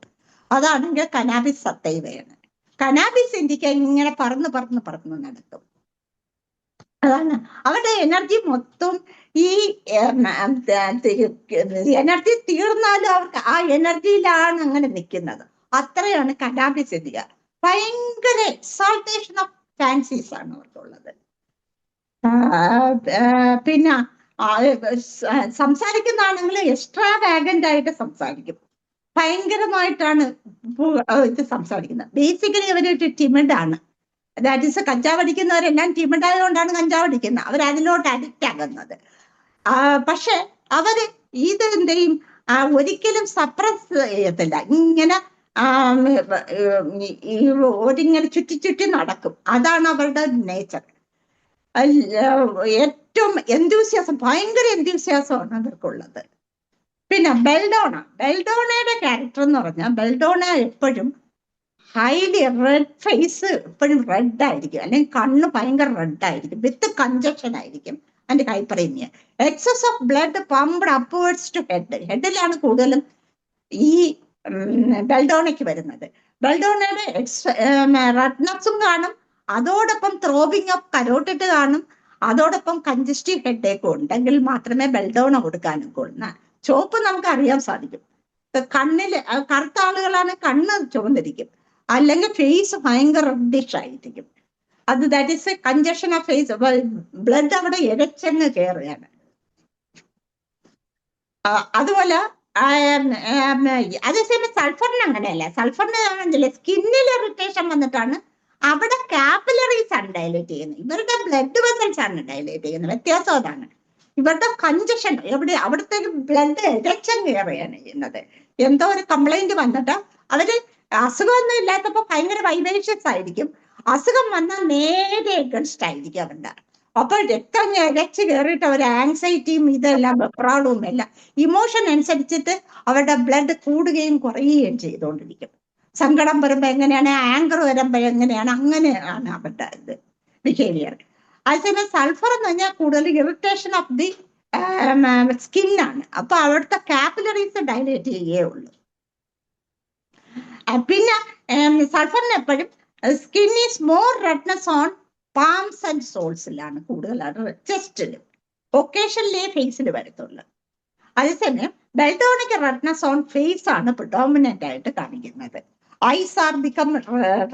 അതാണെങ്കിൽ കനാബിസ് സത്തൈവയാണ്. കനാബിസ് ഇൻഡിക്ക ഇങ്ങനെ പറന്ന് നടക്കും. അതാണ് അവരുടെ എനർജി മൊത്തം. ഈ എനർജി തീർന്നാലും അവർക്ക് ആ എനർജിയിലാണ് അങ്ങനെ നിൽക്കുന്നത്. അത്രയാണ് കനാബിസ് ഇൻഡിക്ക. ഭയങ്കര എക്സാൾട്ടേഷൻ ഓഫ് ഫാൻസീസ് ആണ് അവർക്കുള്ളത്. പിന്നെ സംസാരിക്കുന്നതാണെങ്കിൽ എക്സ്ട്രാ വാഗന്റ് ആയിട്ട് സംസാരിക്കും, ഭയങ്കരമായിട്ടാണ് ഇത് സംസാരിക്കുന്നത്. ബേസിക്കലി അവരൊരു ടിമിഡ് ആണ്. ദാറ്റ് ഈസ് കഞ്ചാവ് അടിക്കുന്നവരെല്ലാം ടിമിഡ് ആയതുകൊണ്ടാണ് കഞ്ചാവ് അടിക്കുന്നത്, അവർ അതിലോട്ട് അഡിക്റ്റ് ആകുന്നത്. പക്ഷെ അവര് ഇതെന്തെയും ഒരിക്കലും സപ്രസ് ചെയ്യത്തില്ല. ഇങ്ങനെ ഒരിങ്ങനെ ചുറ്റി നടക്കും. അതാണ് അവരുടെ നേച്ചർ. ഏറ്റവും എന്തൂസിയാസം, ഭയങ്കര എന്തൂസിയാസമാണ് അവർക്കുള്ളത്. പിന്നെ ബെൽഡോണയുടെ ക്യാരക്ടർ എന്ന് പറഞ്ഞാൽ, ബെൽഡോണ എപ്പോഴും ഹൈലി റെഡ് ഫേസ്, എപ്പോഴും റെഡ് ആയിരിക്കും, അല്ലെങ്കിൽ കണ്ണ് ഭയങ്കര റെഡ് ആയിരിക്കും, വിത്ത് കഞ്ചക്ഷൻ ആയിരിക്കും and hyperaemia. Excess of blood pumped upwards to ഹെഡിലാണ് കൂടുതലും ഈ ബെൽഡോണയ്ക്ക് വരുന്നത്. ബെൽഡോണയുടെ റെഡ്നസും കാണും, അതോടൊപ്പം ത്രോബിങ് ഓഫ് കരോട്ടിഡ് കാണും, അതോടൊപ്പം കഞ്ചസ്റ്റീവ് ഹെഡേക്കും ഉണ്ടെങ്കിൽ മാത്രമേ ബെൽഡോണ കൊടുക്കാനും കൊള്ളുന്ന. ചുവപ്പ് നമുക്ക് അറിയാൻ സാധിക്കും. കണ്ണില് കറുത്ത ആളുകളാണ് കണ്ണ് ചുവന്നിരിക്കും, അല്ലെങ്കിൽ ഫേസ് ഭയങ്കര റെഡിഷ് ആയിരിക്കും. അത് that is a congestion of face. Blood അവിടെ ഇരച്ചങ്ങ് കയറുകയാണ്. അതുപോലെ അതേസമയം സൾഫറിന് അങ്ങനെയല്ല. സൾഫറിന് ആണെങ്കിൽ സ്കിന്നിൽ ഇറിറ്റേഷൻ വന്നിട്ടാണ് അവിടെ കാപ്പിലറീസ് ആണ് ഡയലേറ്റ് ചെയ്യുന്നത്, ഇവരുടെ ബ്ലഡ് വെസൽസ് ആണ് ഡയലേറ്റ് ചെയ്യുന്നത്. വ്യത്യാസം അതാണ്. ഇവരുടെ കഞ്ചഷൻ അവിടുത്തെ ബ്ലഡ് ഇരക്ഷൻ കയറുകയാണ് ചെയ്യുന്നത്. എന്തോ ഒരു കംപ്ലൈന്റ് വന്നിട്ട് അവര് അസുഖമൊന്നും ഇല്ലാത്തപ്പോ ഭയങ്കര വൈവേഷ്യസ് ആയിരിക്കും, അസുഖം വന്നാൽ നേരെ എഗൻസ്റ്റ് ആയിരിക്കും അവരുടെ. അപ്പൊ രക്തം ഇരച്ച് കയറിയിട്ട് അവർ ആങ്സൈറ്റിയും ഇതെല്ലാം വെപ്രാളവും എല്ലാം ഇമോഷൻ അനുസരിച്ചിട്ട് അവരുടെ ബ്ലഡ് കൂടുകയും കുറയുകയും ചെയ്തുകൊണ്ടിരിക്കും. സങ്കടം വരുമ്പോ എങ്ങനെയാണ്, ആങ്കർ വരുമ്പോ എങ്ങനെയാണ്, അങ്ങനെയാണ് അവരുടെ ഇത് ബിഹേവിയർ. അതേസമയം സൾഫർ എന്ന് പറഞ്ഞാൽ കൂടുതൽ ഇറിറ്റേഷൻ ഓഫ് ദി സ്കിന്നാണ്. അപ്പൊ അവിടുത്തെ കാപ്പിലറീസ് ഡൈലേറ്റ് ചെയ്യേ ഉള്ളൂ. പിന്നെ സൾഫറിന് എപ്പോഴും skin is more redness on palms and സോൾസിലാണ് കൂടുതലാണ്, ചെസ്റ്റിലും ഒക്കേഷനിലേ ഫേസിൽ വരത്തുള്ളൂ. അതേസമയം ബെൽഡോണിക് റെഡ്നെസ് ഓൺ ഫേസ് ആണ് പ്രിഡോമിനന്റ് ആയിട്ട് കാണിക്കുന്നത്. Eyes are become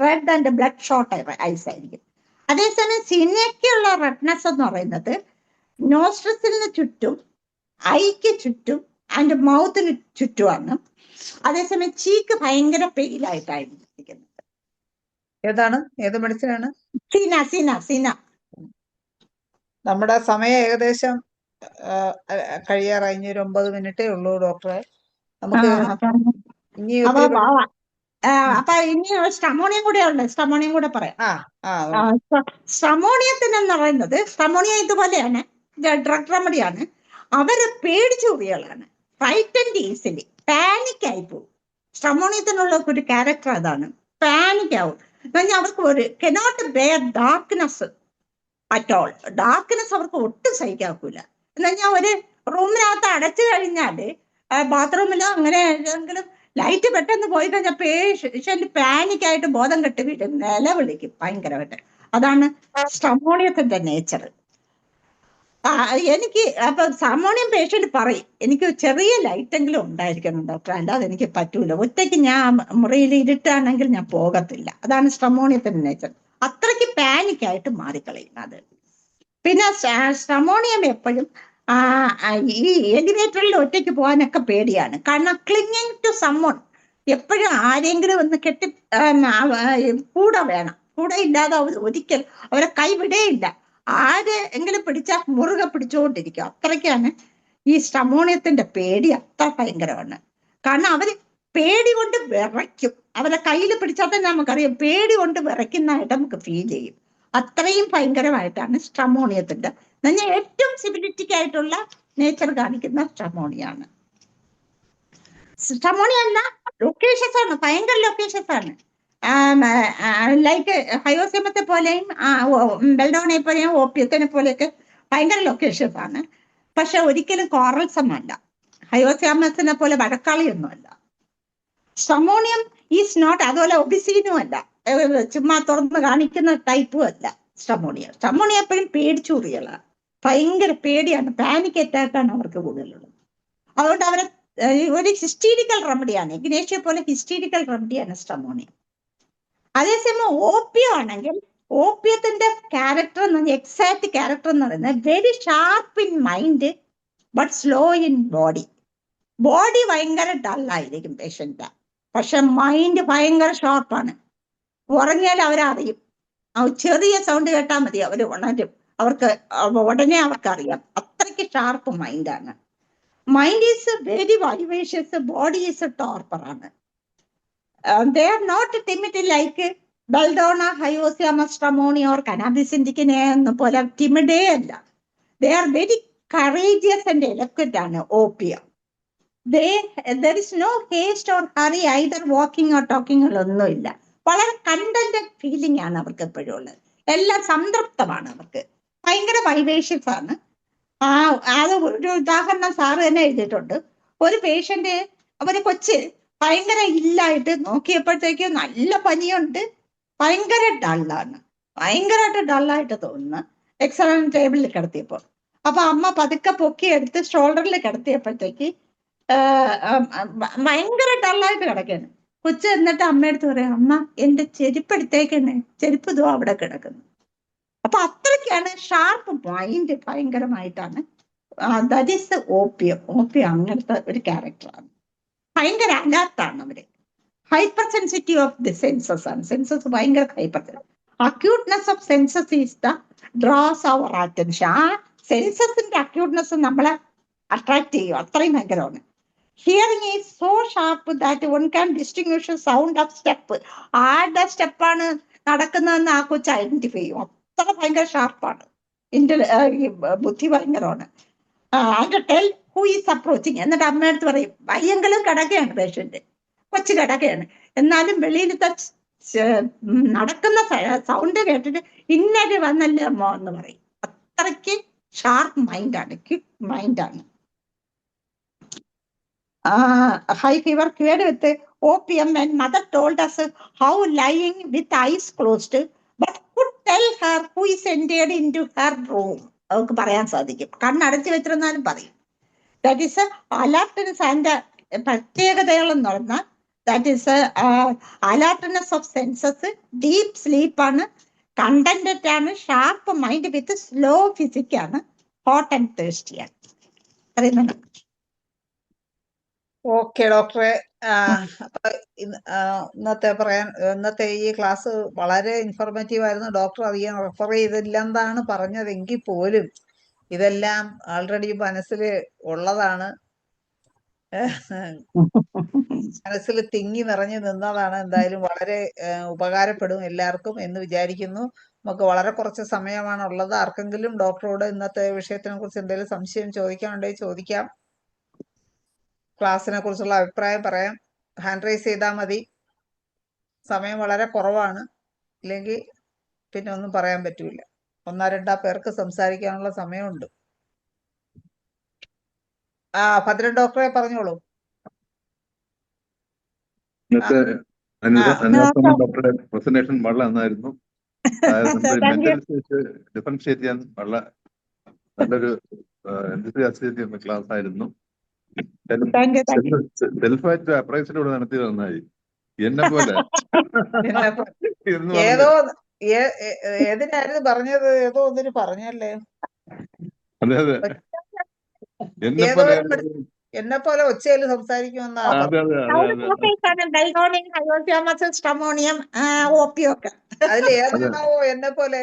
red and bloodshot eyes ആയിരിക്കും. അതേസമയം സിനയ്ക്കുള്ള റെഡ്നെസ് എന്ന് പറയുന്നത് നോസ്ട്രസിന് ചുറ്റും, ഐക്ക് ചുറ്റും ആൻഡ് മൗത്തിന് ചുറ്റുമാണ്. അതേസമയം ചീക്ക് ഭയങ്കര പെയിലായിട്ടായിരുന്നു ഇരിക്കുന്നത്. ഏതാണ്, ഏത് മെഡിസിനാണ്? സിന സിന സിന. നമ്മുടെ സമയം ഏകദേശം കഴിയാറായി. ഇനി ഒരു 9 മിനിറ്റേ ഉള്ളൂ ഡോക്ടറെ. നമുക്ക് ഇനി അപ്പൊ ഇനി സ്റ്റമോണിയം കൂടെ ഉണ്ട്, സ്റ്റമോണിയം കൂടെ പറയാം. സ്റ്റമോണിയത്തിനെന്ന് പറയുന്നത്, സ്റ്റമോണിയ ഇതുപോലെയാണ്, ഡ്രഗ് റെമഡിയാണ്. അവര് പേടിച്ചുറികളാണ്, ഫ്രൈറ്റൻഡ് ഈസിലി, പാനിക് ആയി പോകും. സ്റ്റമോണിയത്തിനുള്ള ഒരു ക്യാരക്ടർ അതാണ്, പാനിക് ആവും. എന്നുവെച്ചാൽ അവർക്ക് ഒരു cannot bear darkness at all. Darkness അവർക്ക് ഒട്ടും സഹിക്കാക്കൂല. എന്നുവെച്ചാൽ ഒരു റൂമിനകത്ത് അടച്ചു കഴിഞ്ഞാല് ബാത്റൂമിലോ അങ്ങനെ ഏതെങ്കിലും ലൈറ്റ് പെട്ടെന്ന് പോയി കഴിഞ്ഞാൽ പേഷ്യന്റ് പാനിക്കായിട്ട് ബോധം കെട്ട് വീട്ടും, നിലവിളിക്കും ഭയങ്കരമായിട്ട്. അതാണ് സ്റ്റമോണിയത്തിന്റെ നേച്ചർ. എനിക്ക് അപ്പൊ സ്റ്റമോണിയം പേഷ്യന്റ് പറയും, എനിക്ക് ചെറിയ ലൈറ്റെങ്കിലും ഉണ്ടായിരിക്കണം ഡോക്ടർ, അല്ലാതെ എനിക്ക് പറ്റൂല, ഒറ്റയ്ക്ക് ഞാൻ മുറിയിൽ ഇരുട്ടാണെങ്കിൽ ഞാൻ പോകത്തില്ല. അതാണ് സ്റ്റമോണിയത്തിന്റെ നേച്ചർ. അത്രയ്ക്ക് പാനിക്കായിട്ട് മാറിക്കളയുന്നത്. പിന്നെ സ്റ്റമോണിയം എപ്പോഴും ഈ എലിവേറ്ററിൽ ഒറ്റയ്ക്ക് പോകാനൊക്കെ പേടിയാണ്. കാരണം ക്ലിങ്ങിങ് ടു സമ്മൺ, എപ്പോഴും ആരെങ്കിലും ഒന്ന് കെട്ടി കൂടെ വേണം. കൂടെ ഇല്ലാതെ ഒരിക്കൽ അവരെ കൈവിടേയില്ല. ആര് എങ്കിലും പിടിച്ചാൽ മുറുകെ പിടിച്ചുകൊണ്ടിരിക്കും. അത്രയ്ക്കാണ് ഈ സ്റ്റമോണിയത്തിന്റെ പേടി, അത്ര ഭയങ്കരമാണ്. കാരണം അവര് പേടി കൊണ്ട് വിറയ്ക്കും. അവരെ കയ്യിൽ പിടിച്ചാൽ തന്നെ നമുക്കറിയാം പേടി കൊണ്ട് വിറയ്ക്കുന്നതായിട്ട് നമുക്ക് ഫീൽ ചെയ്യും. അത്രയും ഭയങ്കരമായിട്ടാണ് സ്റ്റമോണിയത്തിന്റെ ഏറ്റവും സിബിലിറ്റിക് ആയിട്ടുള്ള നേച്ചർ കാണിക്കുന്ന സ്റ്റമോണിയാണ്. സ്റ്റമോണിയ അല്ല, ലൊക്കേഷൻസ് ആണ്, ഭയങ്കര ലൊക്കേഷൻസ് ആണ്. ലൈക്ക് ഹയോസിമത്തെ പോലെയും ബെൽഡോണെ പോലെയും ഓപ്പിയത്തിനെ പോലെയൊക്കെ ഭയങ്കര ലൊക്കേഷൻസ് ആണ്. പക്ഷെ ഒരിക്കലും കോറൽസം അല്ല, ഹയോസിമസിനെ പോലെ വഴക്കാളിയൊന്നുമല്ല. സ്റ്റമോണിയം ഈസ് നോട്ട്, അതുപോലെ ഒബിസീനും അല്ല, ചുമ്മാ തുറന്ന് കാണിക്കുന്ന ടൈപ്പും അല്ല സ്റ്റമോണിയ. സ്റ്റമോണിയ എപ്പോഴും പേടിച്ചൂറികളാണ്, ഭയങ്കര പേടിയാണ്, പാനിക് അറ്റാക്കാണ് അവർക്ക് കൂടുതലുള്ളത്. അതുകൊണ്ട് അവരെ ഒരു ഹിസ്റ്റീരിക്കൽ റെമഡിയാണ്, ഇഗ്നേഷ്യ പോലെ ഹിസ്റ്റീരിക്കൽ റെമഡിയാണ് സ്റ്റമോണിയ. അതേസമയം ഓപ്പിയം ആണെങ്കിൽ, ഓപ്പിയത്തിന്റെ ക്യാരക്ടർ എന്ന് പറഞ്ഞാൽ, എക്സാക്ട് ക്യാരക്ടർ എന്ന് പറയുന്നത് very sharp in mind but slow in body. Body ഭയങ്കര ഡള്ളായിരിക്കും പേഷ്യന്റ്, പക്ഷെ മൈൻഡ് ഭയങ്കര ഷാർപ്പാണ്. ഉറങ്ങിയാൽ അവരറിയും, ചെറിയ സൗണ്ട് കേട്ടാൽ മതി അവർ ഉണരും, അവർക്ക് ഉടനെ അവർക്കറിയാം. അത്രയ്ക്ക് ഷാർപ്പ് മൈൻഡാണ്. Mind is very vivacious, body is ടോർപ്പറാണ്. they are not timid like belladonna, hyoscyamus, stramonium or cannabis indica എന്ന് പോലെ timid അല്ല. they are very courageous and eloquent ആണ് opium. there is no haste or hurry either walking or talking ഒന്നുമില്ല. വളരെ contented feeling ആണ് അവർക്ക് എപ്പോഴും ഉള്ളത്. എല്ലാം സംതൃപ്തമാണ് അവർക്ക്, ഭയങ്കര വൈവേഷ്യസ് ആണ്. അത് ഒരു ഉദാഹരണം സാറ് തന്നെ എഴുതിയിട്ടുണ്ട്. ഒരു പേഷ്യന്റ്, അവര് കൊച്ച് ഭയങ്കര ഇല്ലായിട്ട് നോക്കിയപ്പോഴത്തേക്ക് നല്ല പനിയുണ്ട്, ഭയങ്കര ഡള്ളാണ്, ഭയങ്കരമായിട്ട് ഡള്ളായിട്ട് തോന്നുന്നു എക്സ്റേ ടേബിളിൽ കിടത്തിയപ്പോൾ. അപ്പൊ അമ്മ പതുക്കെ പൊക്കിയെടുത്ത് ഷോൾഡറിൽ കിടത്തിയപ്പോഴത്തേക്ക് ഭയങ്കര ഡള്ളായിട്ട് കിടക്കാണ്. കൊച്ചു എന്നിട്ട് അമ്മയടുത്ത് പറയാം, അമ്മ എന്റെ ചെരുപ്പ് എടുത്തേക്കണേ, ചെരുപ്പ് ഇതോ അവിടെ കിടക്കുന്നു. അപ്പൊ അത്രയ്ക്കാണ് ഷാർപ്പ് മൈൻഡ്, ഭയങ്കരമായിട്ടാണ്. That is opium. ഓപ്പിയം അങ്ങനത്തെ ഒരു ക്യാരക്ടറാണ്, ഭയങ്കര അലർട്ടാണ് അവര്. Hyper sensitive of the senses ആണ്, സെൻസസ് ഭയങ്കര hyper. Acuteness of senses is the draws our attention. ആ സെൻസസിന്റെ അക്യൂട്ട്നെസ് നമ്മളെ അട്രാക്ട് ചെയ്യും, അത്രയും ഭയങ്കരമാണ്. Hearing is so sharp that one can distinguish sound of step. ആരുടെ സ്റ്റെപ്പാണ് നടക്കുന്നതെന്ന് ആ കൊച്ച് ഐഡന്റിഫൈ ചെയ്യും, അത്ര ഭയങ്കര ഷാർപ്പാണ്. ബുദ്ധി ഭയങ്കരമാണ്. Tell who is approaching. എന്നിട്ട് അമ്മയടുത്ത് പറയും, ഭയങ്കരം കിടക്കുകയാണ് പേഷ്യന്റ്, കൊച്ചു കിടക്കുകയാണ്. എന്നാലും വെളിയിലത്തെ നടക്കുന്ന സൗണ്ട് കേട്ടിട്ട് ഇന്നലെ വന്നല്ലേ അമ്മ എന്ന് പറയും. അത്രയ്ക്ക് ഷാർപ്പ് മൈൻഡാണ്, ക്വിക്ക് മൈൻഡാണ്. High fever cured with opium, and mother told us how lying with eyes closed, but could tell her who is entered into her room. അവർക്ക് പറയാൻ സാധിക്കും, കണ്ണടച്ചു വെച്ചിരുന്നാലും പറയും. ദാറ്റ് ഈസ് അലർട്ട്നെസ് ആൻഡ് പ്രത്യേകതകളെന്ന് പറഞ്ഞാൽ that is alertness of senses, deep സ്ലീപ്പാണ്, contented ആണ്, ഷാർപ്പ് മൈൻഡ് വിത്ത് സ്ലോ ഫിസിക്കാണ്, ഹോട്ട് ആൻഡ് തേഴ്സ്റ്റിയാണ്. അറിയുന്നുണ്ടോ? ഓക്കെ ഡോക്ടറെ, അപ്പൊ ഇന്നത്തെ ഈ ക്ലാസ് വളരെ ഇൻഫോർമേറ്റീവ് ആയിരുന്നു. ഡോക്ടർ അധികം റെഫർ ചെയ്തില്ലെന്നാണ് പറഞ്ഞതെങ്കിൽ പോലും ഇതെല്ലാം ആൾറെഡി മനസ്സിൽ ഉള്ളതാണ്, മനസ്സിൽ തിങ്ങി നിറഞ്ഞു നിന്നതാണ്. എന്തായാലും വളരെ ഉപകാരപ്പെടും എല്ലാവർക്കും എന്ന് വിചാരിക്കുന്നു. നമുക്ക് വളരെ കുറച്ച് സമയമാണ് ഉള്ളത്. ആർക്കെങ്കിലും ഡോക്ടറോട് ഇന്നത്തെ വിഷയത്തിനെ കുറിച്ച് എന്തെങ്കിലും സംശയം ചോദിക്കാനുണ്ടെങ്കിൽ ചോദിക്കാം. ക്ലാസ്സിനെ കുറിച്ചുള്ള അഭിപ്രായം പറയാം. ഹാൻഡ് റൈസ് ചെയ്താൽ മതി. സമയം വളരെ കുറവാണ്, ഇല്ലെങ്കിൽ പിന്നെ ഒന്നും പറയാൻ പറ്റൂല. 1-2 പേർക്ക് സംസാരിക്കാനുള്ള സമയമുണ്ട്. ഭദ്രൻ ഡോക്ടറെ പറഞ്ഞോളൂ. ഇന്നത്തെ ഡോക്ടറുടെ പ്രസന്റേഷൻ വളരെ നന്നായിരുന്നു. ഡിഫറൻഷിയേറ്റ് ചെയ്യാൻ വളരെ നല്ലൊരു ക്ലാസ് ആയിരുന്നു. സെൽഫായിട്ട് അപ്രൈസിലൂടെ നടത്തിയത് നന്നായി. എന്നെ പോലെ ഏതിനായിരുന്നു പറഞ്ഞത്? ഏതോ ഒന്നിന് പറഞ്ഞല്ലേ? അതെ അതെ, എന്നെ പോലെ ഒച്ചയിൽ സംസാരിക്കുമെന്നാ. അതിലേതാണാവോ എന്നെ പോലെ?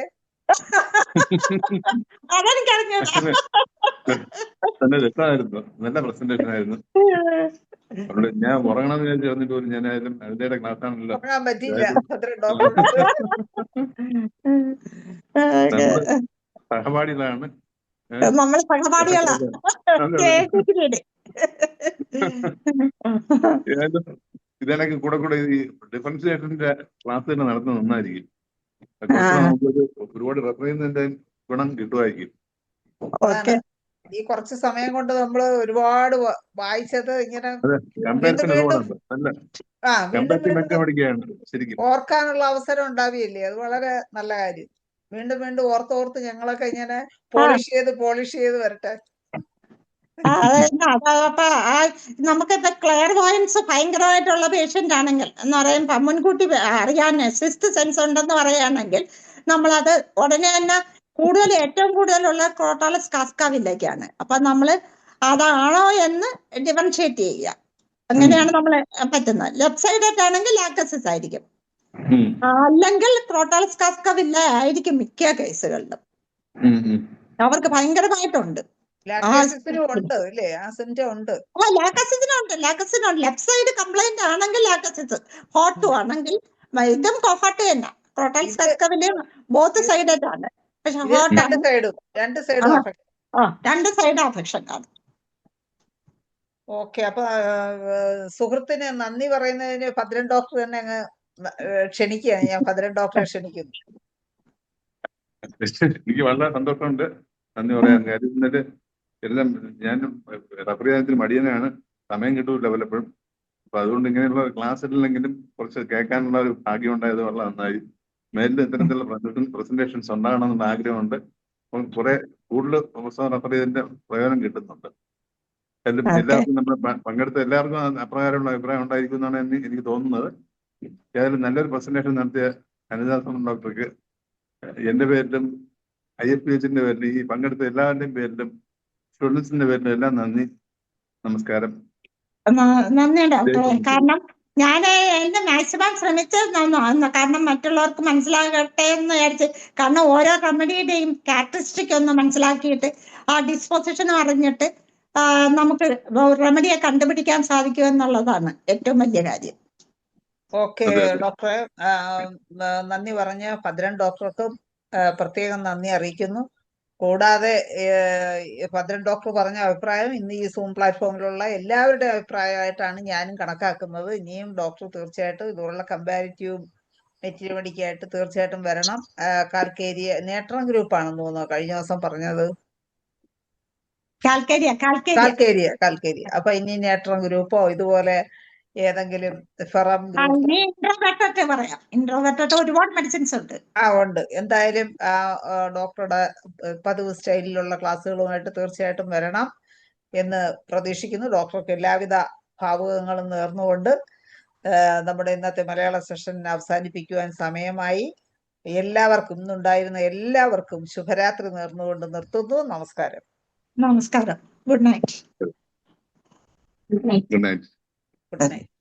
നല്ല രസമായിരുന്നു, നല്ല പ്രസന്റേഷൻ ആയിരുന്നു. ഞാൻ ഉറങ്ങണമെന്ന് വിചാരിച്ചു വന്നിട്ട് പോലും ഞാനായാലും അതിന്റെ ക്ലാസ് ആണല്ലോ. ഉറങ്ങാൻ പറ്റിയില്ല. സഹപാഠികളാണ്, നമ്മൾ സഹപാഠികളാണ്. ഇതിനൊക്കെ കൂടെ ഈ ഡിഫറൻഷിയേഷന്റെ ക്ലാസ് തന്നെ നടത്തുന്നത് നന്നായിരിക്കും. നമുക്കൊരു ഒരുപാട് റെഫർ ചെയ്യുന്നതിന്റെ ഗുണം കിട്ടുമായിരിക്കും. ഈ കുറച്ച് സമയം കൊണ്ട് നമ്മൾ ഒരുപാട് വായിച്ചത് ഇങ്ങനെ ഓർക്കാനുള്ള അവസരം ഉണ്ടാവില്ലേ? അത് വളരെ നല്ല കാര്യം. വീണ്ടും വീണ്ടും ഓർത്തോർത്ത് ഞങ്ങളൊക്കെ ഇങ്ങനെ പോളിഷ് ചെയ്ത് വരട്ടെ. നമുക്ക് ക്ലെയർ വോയൻസ് ഭയങ്കരമായിട്ടുള്ള പേഷ്യന്റ് ആണെങ്കിൽ എന്ന് പറയുമ്പോ മുൻകൂട്ടി അറിയാൻ സിക്സ്ത് സെൻസ് ഉണ്ടെന്ന് പറയുകയാണെങ്കിൽ നമ്മളത് ഉടനെ തന്നെ ഏറ്റവും കൂടുതലുള്ള ക്രോട്ടാലസ് കാസ്കാവിലേക്കാണ്. അപ്പൊ നമ്മള് അതാണോ എന്ന് ഡിഫറൻഷിയേറ്റ് ചെയ്യുക. അങ്ങനെയാണ് നമ്മൾ പറ്റുന്നത്. ലെഫ്റ്റ് സൈഡ് ആണെങ്കിൽ ലാക്ടസിസ് ആയിരിക്കും, അല്ലെങ്കിൽ ക്രോട്ടാലസ് കാസ്കാവില്ല ആയിരിക്കും മിക്ക കേസുകളിലും. അവർക്ക് ഭയങ്കരമായിട്ടുണ്ട്. ലാക്ടസിനുണ്ട്. ലെഫ്റ്റ് സൈഡ് കംപ്ലൈന്റ് ആണെങ്കിൽ ലാക്ടസിസ്, ഹോട്ടും ആണെങ്കിൽ ഇതും ഹോട്ട് തന്നെ. ക്രോട്ടാലസ് കാസ്കാവിന്റെ ബോത്ത് സൈഡാണ്. രണ്ട് സൈഡ് അഫക്ഷൻ ആണ്. ഓക്കെ, അപ്പൊ സുഹൃത്തിന് നന്ദി പറയുന്നതിന് ഭദ്രൻ ഡോക്ടർ തന്നെ അങ്ങ് ക്ഷണിക്കുകയാണ്. ഞാൻ ഭദ്രൻ ഡോക്ടറെ ക്ഷണിക്കുന്നു. എനിക്ക് വളരെ സന്തോഷമുണ്ട്, നന്ദി പറയാൻ. കാര്യം എന്നിട്ട് എല്ലാം ഞാൻ റെഫർ ചെയ്യാൻ മടിയനാണ്, സമയം കിട്ടൂല പലപ്പോഴും. അപ്പൊ അതുകൊണ്ട് ഇങ്ങനെയുള്ള ക്ലാസ്സിലെങ്കിലും കുറച്ച് കേൾക്കാനുള്ള ഒരു ഭാഗ്യം ഉണ്ടായത് വളരെ നന്നായി. മേലിൽ ഇത്തരത്തിലുള്ള പ്രസന്റേഷൻസ് ഉണ്ടാകണമെന്നുള്ള ആഗ്രഹമുണ്ട്. കുറെ കൂടുതൽ പുസ്തകം റെഫർ ചെയ്തതിന്റെ പ്രയോജനം കിട്ടുന്നുണ്ട്. എല്ലാവർക്കും നമ്മൾ പങ്കെടുത്ത എല്ലാവർക്കും അപ്രകാരമുള്ള അഭിപ്രായം ഉണ്ടായിരിക്കും എന്നാണ് എനിക്ക് തോന്നുന്നത്. ഏതായാലും നല്ലൊരു പ്രസന്റേഷൻ നടത്തിയ അനിതാസൻ ഡോക്ടർക്ക് എന്റെ പേരിലും IFPHന്റെ പേരിലും ഈ പങ്കെടുത്ത എല്ലാവരുടെയും പേരിലും സ്റ്റുഡൻസിന്റെ പേരിലും എല്ലാം നന്ദി, നമസ്കാരം. നന്ദി ഡോക്ടറെ. കാരണം ഞാൻ എന്റെ മാക്സിമം ശ്രമിച്ച്, കാരണം മറ്റുള്ളവർക്ക് മനസ്സിലാകട്ടെ എന്ന് വിചാരിച്ച്. കാരണം ഓരോ റെമഡിയുടെയും ക്യാരക്ടറിസ്റ്റിക് ഒന്ന് മനസ്സിലാക്കിയിട്ട് ആ ഡിസ്പോസിഷൻ അറിഞ്ഞിട്ട് നമുക്ക് റെമഡിയെ കണ്ടുപിടിക്കാൻ സാധിക്കും എന്നുള്ളതാണ് ഏറ്റവും വലിയ കാര്യം. ഓക്കെ ഡോക്ടറെ, നന്ദി പറഞ്ഞ ഭദ്രൻ ഡോക്ടർക്കും പ്രത്യേകം നന്ദി അറിയിക്കുന്നു. കൂടാതെ ഭദ്രൻ ഡോക്ടർ പറഞ്ഞ അഭിപ്രായം ഇന്ന് ഈ സൂം പ്ലാറ്റ്ഫോമിലുള്ള എല്ലാവരുടെയും അഭിപ്രായമായിട്ടാണ് ഞാനും കണക്കാക്കുന്നത്. ഇനിയും ഡോക്ടർ തീർച്ചയായിട്ടും ഇതുപോലുള്ള കമ്പാരിറ്റീവ് മെറ്റീരിയൽ തീർച്ചയായിട്ടും വരണം. കാൽക്കേരിയ നേട്രം ഗ്രൂപ്പാണെന്ന് തോന്നുന്നു കഴിഞ്ഞ ദിവസം പറഞ്ഞത്. Calcarea calcarea. അപ്പൊ ഇനി നേട്രം ഗ്രൂപ്പോ ഇതുപോലെ ഏതെങ്കിലും ഫെറം ഗ്രൂപ്പ് ഇൻട്രോവെർട്ടറ്റ് പറയാം. ഇൻട്രോവെർട്ടറ്റ് ഒരുപാട് മെഡിസിൻസ് ഉണ്ട്. ഉണ്ട്. എന്തായാലും ഡോക്ടറുടെ പതിവ് സ്റ്റൈലിലുള്ള ക്ലാസ്സുകളുമായിട്ട് തീർച്ചയായിട്ടും വരണം എന്ന് പ്രതീക്ഷിക്കുന്നു. ഡോക്ടർക്ക് എല്ലാവിധ ഭാവുകങ്ങളും നേർന്നുകൊണ്ട് നമ്മുടെ ഇന്നത്തെ മലയാള സെഷൻ അവസാനിപ്പിക്കുവാൻ സമയമായി. എല്ലാവർക്കും ഇന്നുണ്ടായിരുന്ന എല്ലാവർക്കും ശുഭരാത്രി നേർന്നുകൊണ്ട് നിർത്തുന്നു. നമസ്കാരം. നമസ്കാരം. Good night. Good night. Good night.